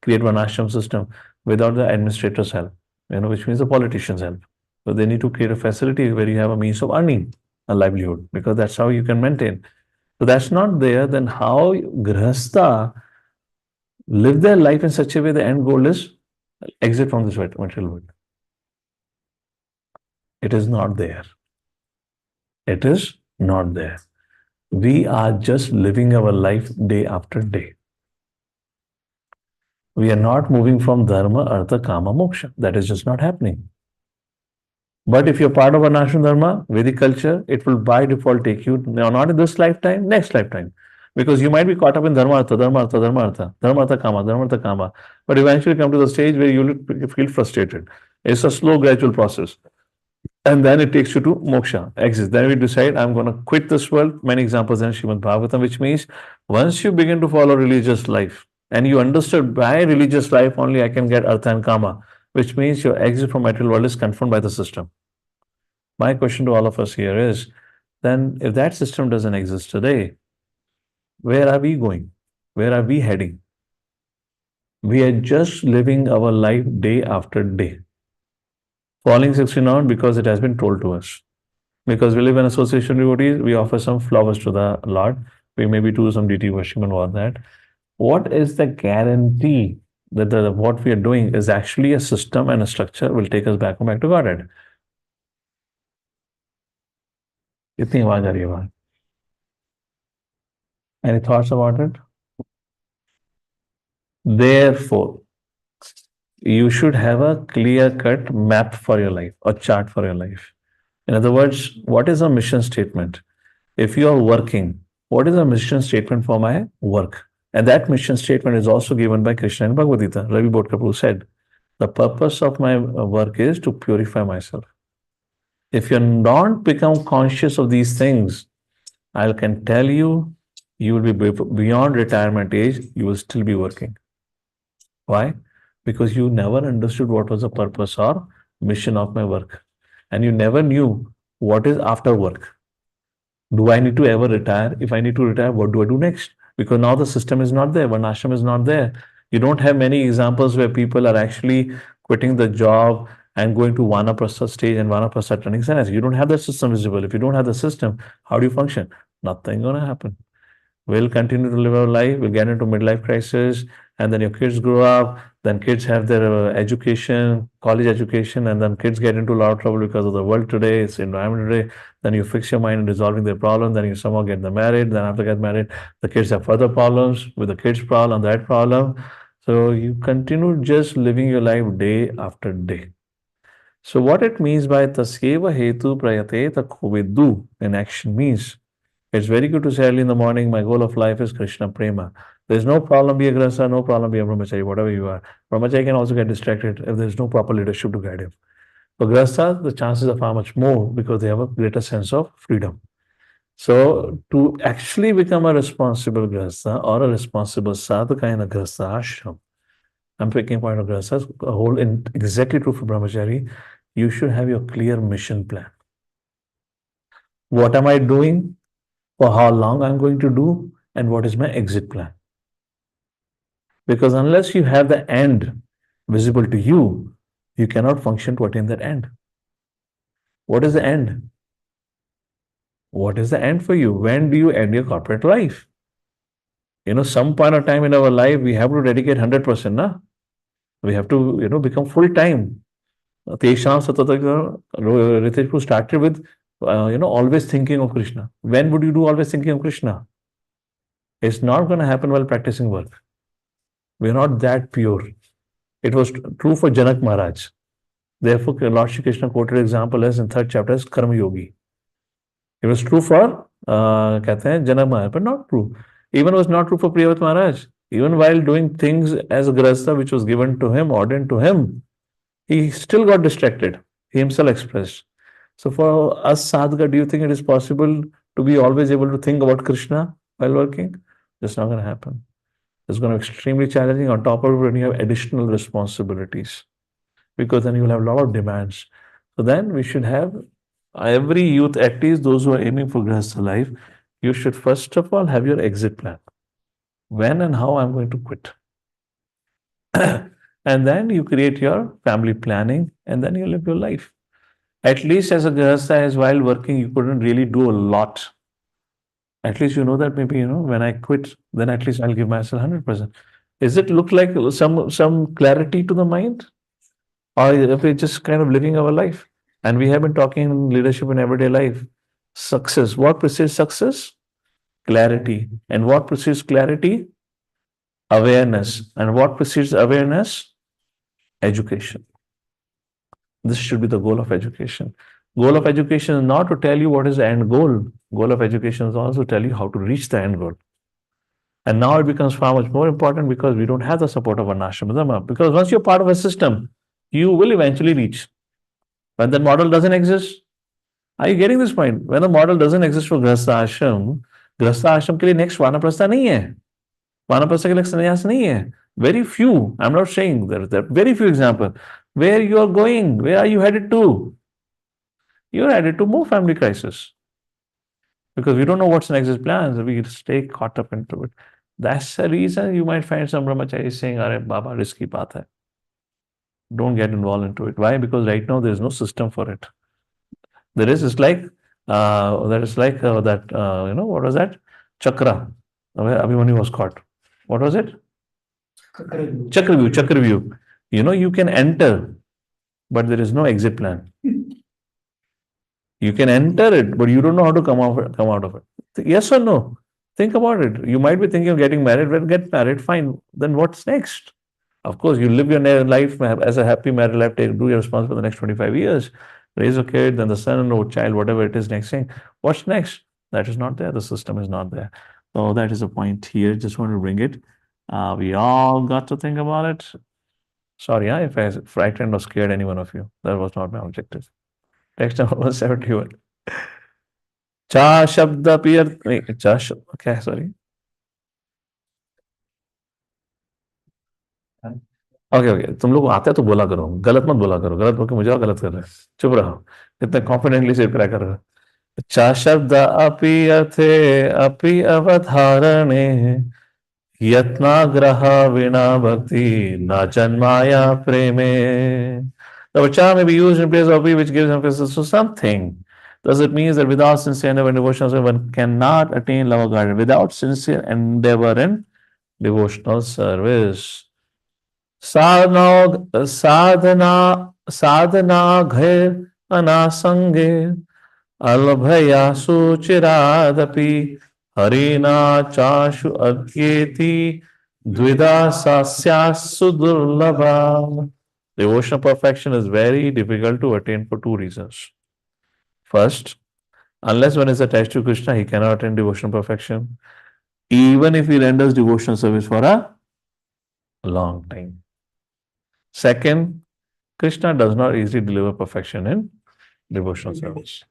create Varnashram system without the administrator's help, which means the politicians' help. So they need to create a facility where you have a means of earning a livelihood, because that's how you can maintain. So that's not there, then how Grihastha live their life in such a way the end goal is exit from this material world. It is not there. It is not there. We are just living our life day after day. We are not moving from dharma, artha, kama, moksha. That is just not happening. But if you're part of a national dharma, Vedic culture, it will by default take you now, not in this lifetime, next lifetime. Because you might be caught up in dharma, artha, dharma, artha, dharma, artha, dharma, artha, kama, dharma, artha, kama. But eventually come to the stage where you will feel frustrated. It's a slow, gradual process. And then it takes you to moksha, exit. Then we decide, I'm going to quit this world. Many examples in Srimad Bhagavatam, which means once you begin to follow religious life and you understood by religious life only I can get artha and kama, which means your exit from material world is confirmed by the system. My question to all of us here is, then if that system doesn't exist today, where are we going? Where are we heading? We are just living our life day after day. Falling 69 because it has been told to us. Because we live in association devotees, we offer some flowers to the Lord. We maybe do some deity worship and all that. What is the guarantee that what we are doing is actually a system and a structure will take us back to Godhead? कितनी आवाज आ रही है बाहर? Any thoughts about it? Therefore, you should have a clear-cut map for your life or chart for your life. In other words, what is a mission statement? If you are working, what is a mission statement for my work? And that mission statement is also given by Krishna in Bhagavad Gita. Ravi Bodhkapoor said, the purpose of my work is to purify myself. If you don't become conscious of these things, I can tell you, you will be beyond retirement age, you will still be working. Why? Because you never understood what was the purpose or mission of my work. And you never knew what is after work. Do I need to ever retire? If I need to retire, what do I do next? Because now the system is not there. Varnashram is not there. You don't have many examples where people are actually quitting the job and going to Vanaprastha stage and Vanaprastha turning sannyas. You don't have that system visible. If you don't have the system, how do you function? Nothing gonna happen. We'll continue to live our life. We'll get into midlife crisis, and then your kids grow up. Then kids have their education, college education, and then kids get into a lot of trouble because of the world today, it's environment today. Then you fix your mind in resolving their problem. Then you somehow get them married. Then after get married, the kids have further problems with the kids' problem, that problem. So you continue just living your life day after day. So what it means by tasyeva hetu prayate takovidu in action means, it's very good to say early in the morning, my goal of life is Krishna Prema. There's no problem be a grasa, no problem be a brahmachari, whatever you are. Brahmachari can also get distracted if there's no proper leadership to guide him. For grasa, the chances are far much more because they have a greater sense of freedom. So to actually become a responsible grasa or a responsible sadhaka in a grasa ashram, I'm taking point of grasa, a whole exactly true for brahmachari, you should have your clear mission plan. What am I doing? For how long I'm going to do, and what is my exit plan. Because unless you have the end visible to you, you cannot function to attain that end. What is the end? What is the end for you? When do you end your corporate life? Some point of time in our life, we have to dedicate 100%, na? We have to, become full time. Tesham Satataka, Ritesh started with, always thinking of Krishna. When would you do always thinking of Krishna? It's not going to happen while practicing work. We're not that pure. It was true for Janak Maharaj. Therefore, Lord Shri Krishna quoted example as in third chapter as Karma Yogi. It was true for कहते हैं Janak Maharaj, but not true. Even was not true for Priyavat Maharaj. Even while doing things as a grasta which was given to him, ordained to him, he still got distracted. He himself expressed. So for us sadhaka, do you think it is possible to be always able to think about Krishna while working? That's not going to happen. It's going to be extremely challenging. On top of it, when you have additional responsibilities, because then you will have a lot of demands. So then we should have every youth, at least those who are aiming for Grahastha life, you should first of all have your exit plan. When and how I'm going to quit. And then you create your family planning and then you live your life. At least as a Grahastha, as while working, you couldn't really do a lot. At least you know that maybe, when I quit, then at least I'll give myself 100%. Is it look like some clarity to the mind? Or if we're just kind of living our life? And we have been talking in leadership in everyday life. Success. What precedes success? Clarity. And what precedes clarity? Awareness. And what precedes awareness? Education. This should be the goal of education. Goal of education is not to tell you what is the end goal. Goal of education is also to tell you how to reach the end goal. And now it becomes far much more important because we don't have the support of Varnashram. Because once you're part of a system, you will eventually reach. When that model doesn't exist, are you getting this point? When a model doesn't exist for Grahastha Ashram के लिए next Vanaprastha नहीं है. Vanaprastha के लिए sannyas नहीं है. Very few, I'm not saying there are very few examples. Where you are going, where are you headed to? You're headed to more family crisis. Because we don't know what's the next plans, we stay caught up into it. That's the reason you might find some brahmacharis saying, Are Baba, risky path hai. Don't get involved into it. Why? Because right now there is no system for it. There is, it's like, what was that? Chakra. Abhimanyu was caught. What was it? Chakravyuh. You can enter, but there is no exit plan. You can enter it, but you don't know how to come out of it. Yes or no? Think about it. You might be thinking of getting married. Well, get married, fine. Then what's next? Of course, you live your life as a happy married life, do your responsibility for the next 25 years. Raise a kid, then the son or child, whatever it is next thing. What's next? That is not there. The system is not there. So that is a point here. Just want to bring it. We all got to think about it. Sorry, if I frightened or scared any one of you. That was not my objective. Text number 171. Cha shabd appear. Okay, sorry. Okay तुम लोग आते तो बोला करो, गलत मत बोला करो, गलत बोल के मुझे गलत कर रहे हैं, चुप रहो, इतने कॉन्फिडेंटली से क्या कर रहे हो. चा शब्द अपि अर्थे अपि अवधारणे यत्नाग्रह विना भक्ति न जन्माया प्रेमे. The cha may be used in place of api, which gives emphasis to something. Thus it means that without sincere endeavor in devotional service, one cannot attain love of God. Without sincere endeavor in devotional service. साधना घैर अनासंगे अलभया सुचिरादपि हरिना चाशु अज्ञेति द्विधा सास्यासु दुर्लभा. Devotional perfection is very difficult to attain for two reasons. First, unless one is attached to Krishna, he cannot attain devotional perfection, even if he renders devotional service for a long time. Second, Krishna does not easily deliver perfection in devotional service.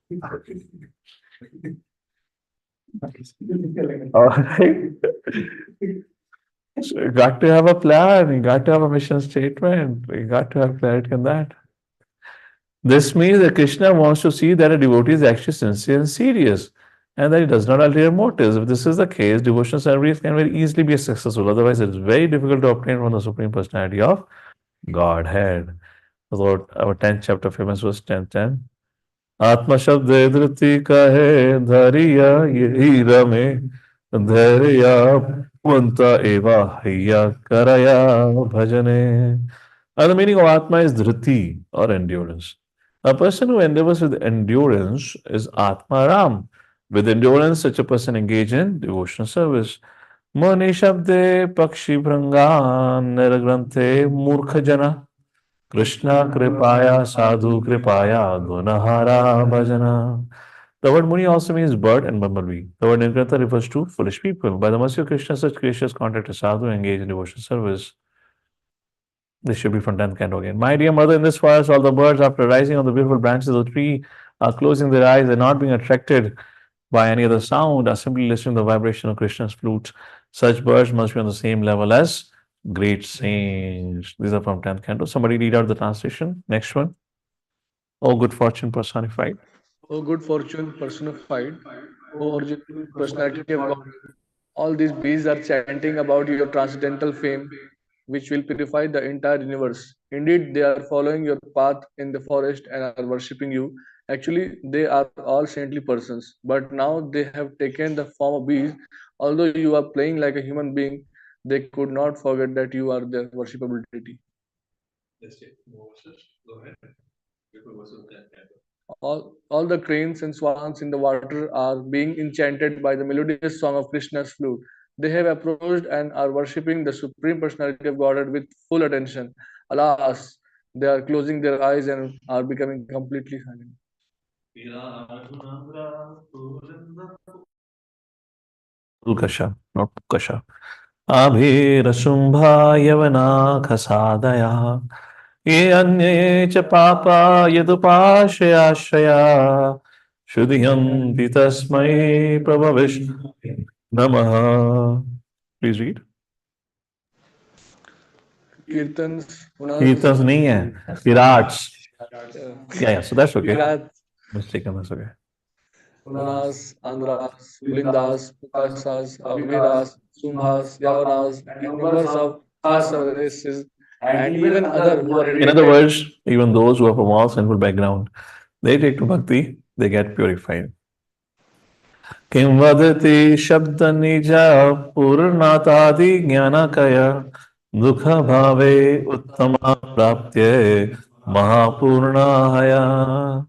All right. So you got to have a plan, you got to have a mission statement, you got to have clarity on that. This means that Krishna wants to see that a devotee is actually sincere and serious, and that he does not ulterior motives. If this is the case, devotional service can very easily be successful. Otherwise, it is very difficult to obtain from the Supreme Personality of Godhead. So our 10th chapter, famous verse 10:10. Atma shabde dhriti kahe dhariya yehi rame dhariya punta eva hiya karaya bhajane. The meaning of Atma is dhriti or endurance. A person who endeavors with endurance is Atma Ram. With endurance, such a person engages in devotional service. Mani Shabde Pakshi Prangan Niragranthe Murkha Jana Krishna Kripaya Sadhu Kripaya Gunahara Bhajana. The word Muni also means bird and bumblebee. The word Nirgrantha refers to foolish people. By the mercy of Krishna, such creatures contact a sadhu and engage in devotional service. This should be from 10th canto again. My dear mother, in this forest, all the birds, after rising on the beautiful branches of the tree, are closing their eyes and not being attracted by any other sound, are simply listening to the vibration of Krishna's flute. Such birds must be on the same level as great saints. These are from 10th canto. Somebody read out the translation. Next one. Oh, good fortune personified. O good fortune personified, O original personality of God, all these bees are chanting about your transcendental fame, which will purify the entire universe. Indeed, they are following your path in the forest and are worshipping you. Actually, they are all saintly persons, but now they have taken the form of bees. Although you are playing like a human being, they could not forget that you are their worshipable deity. All the cranes and swans in the water are being enchanted by the melodious song of Krishna's flute. They have approached and are worshipping the Supreme Personality of Godhead with full attention. Alas, they are closing their eyes and are becoming completely silent. Pulkasha, not Pukasha. Abhirasumbha yavana khasadaya. Ye anye cha papa yadupashayashaya. Shudhyanti tasmai prabhavish namaha. Please read. Kirtans, Kirtans nahi hai. Virats. Yeah, so that's okay. Virat, Mistaken, that's okay. Unas, Andhras, Pulindas, Pukasas, Aviras, Sumbhas, Yavanas, and members of Khas races, and even other who are In other related. words, even those who are from all sinful background, they take to bhakti, they get purified. Kim vadati shabda nija purnatadi jnanakaya dukha bhave uttama praptye mahapurnahaya.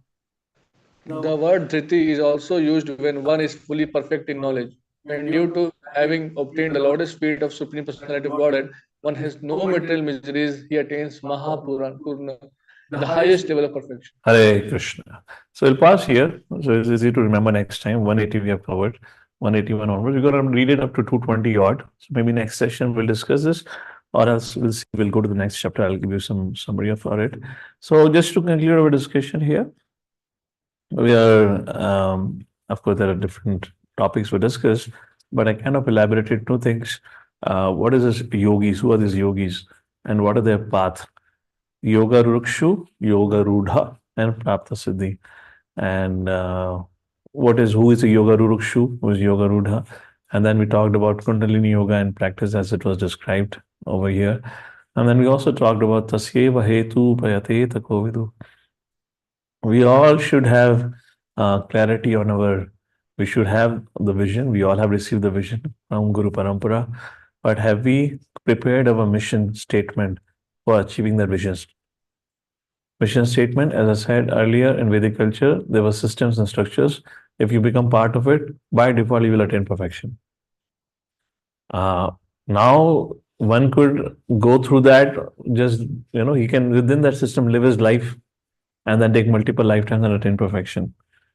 The word dhriti is also used when one is fully perfect in knowledge. When due to having obtained the lotus feet of Supreme Personality of Godhead, one has no material miseries, he attains Mahapurna, the highest level of perfection. Hare Krishna. So we'll pause here. So it's easy to remember next time. 180 we have covered. 181 onwards. We're going to read it up to 220 odd. So maybe next session we'll discuss this, or else we'll see. We'll go to the next chapter. I'll give you some summary for it. So just to conclude our discussion here, we are, of course, there are different topics we discussed, but I kind of elaborated two things. What is this yogis? Who are these yogis? And what are their path? Yoga Rukshu, Yoga Rudha, and Prapta Siddhi. And who is a Yoga Rukshu, who is Yoga Rudha? And then we talked about Kundalini Yoga and practice as it was described over here. And then we also talked about Tasyeva Hetu Payate Takovidu. We all should have clarity on we should have the vision. We all have received the vision from Guru Parampara. But have we prepared our mission statement for achieving that vision? Mission statement, as I said earlier, in Vedic culture, there were systems and structures. If you become part of it, by default, you will attain perfection. Now, one could go through that, just, he can, within that system, live his life and then take multiple lifetimes and attain perfection.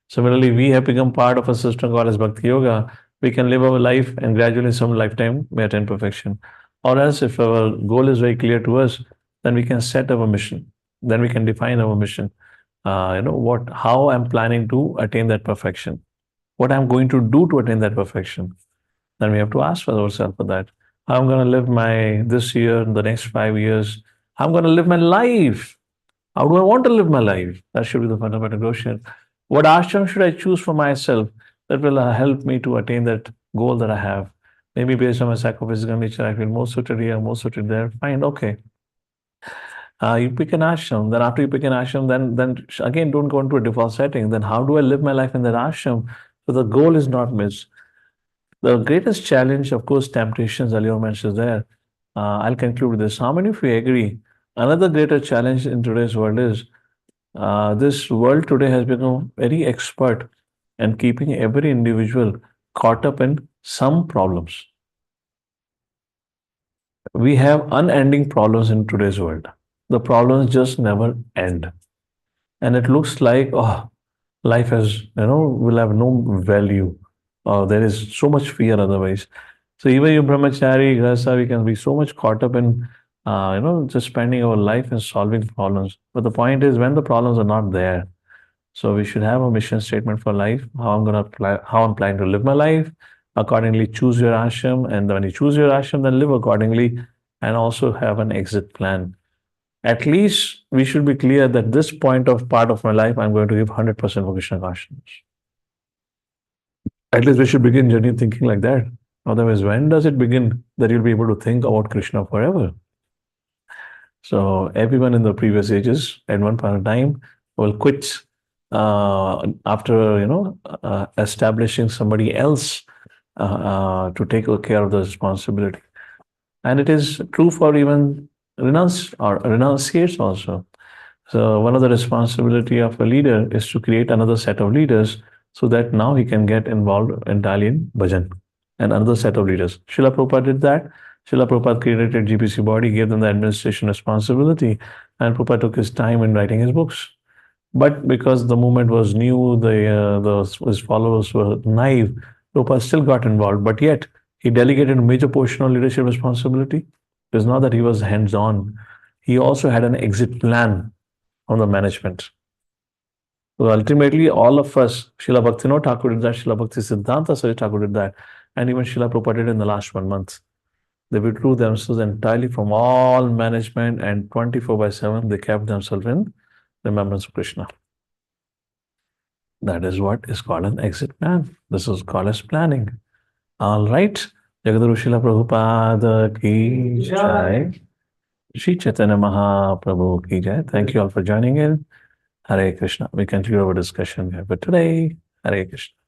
Similarly, we have become part of a system called as Bhakti Yoga. We can live our life and gradually, in some lifetime, we attain perfection. Or else, if our goal is very clear to us, then we can set our mission. Then we can define our mission. How I'm planning to attain that perfection. What I'm going to do to attain that perfection. Then we have to ask for ourselves for that. How I'm going to live this year, the next 5 years. How I'm going to live my life. How do I want to live my life? That should be the fundamental question. What ashram should I choose for myself that will help me to attain that goal that I have? Maybe based on my psychophysical nature, I feel more suited here, more suited there. Fine, okay. You pick an ashram. Then after you pick an ashram, then again, don't go into a default setting. Then how do I live my life in that ashram so the goal is not missed? The greatest challenge, of course, temptations, earlier mentioned there. I'll conclude with this. How many of you agree Another greater challenge in today's world is this world today has become very expert in keeping every individual caught up in some problems. We have unending problems in today's world. The problems just never end. And it looks like, oh, life has, will have no value. There is so much fear otherwise. So even you brahmachari, grahastha, we can be so much caught up in, just spending our life and solving problems. But the point is, when the problems are not there, so we should have a mission statement for life. How I'm planning to live my life. Accordingly, choose your ashram, and when you choose your ashram, then live accordingly, and also have an exit plan. At least we should be clear that this part of my life, I'm going to give 100% for Krishna consciousness. At least we should begin journey thinking like that. Otherwise, when does it begin that you'll be able to think about Krishna forever? So everyone in the previous ages, at one point of time, will quit after establishing somebody else to take care of the responsibility. And it is true for even renunciates also. So one of the responsibility of a leader is to create another set of leaders so that now he can get involved entirely in bhajan and another set of leaders. Srila Prabhupada did that. Srila Prabhupada created GPC body, gave them the administration responsibility, and Prabhupada took his time in writing his books. But because the movement was new, his followers were naive, Prabhupada still got involved. But yet, he delegated a major portion of leadership responsibility. It was not that he was hands-on. He also had an exit plan on the management. So ultimately, all of us, Srila Bhaktivinoda Thakur did that, Srila Bhakti Siddhanta Saraswati Thakur did that, and even Srila Prabhupada did in the last 1 month. They withdrew themselves entirely from all management, and 24/7 they kept themselves in remembrance of Krishna. That is what is called an exit plan. This is called as planning. All right. Jagadguru Srila Prabhupada ki jai. Shri Chaitanya Mahaprabhu ki jai. Thank you all for joining in. Hare Krishna. We continue our discussion here. But today, Hare Krishna.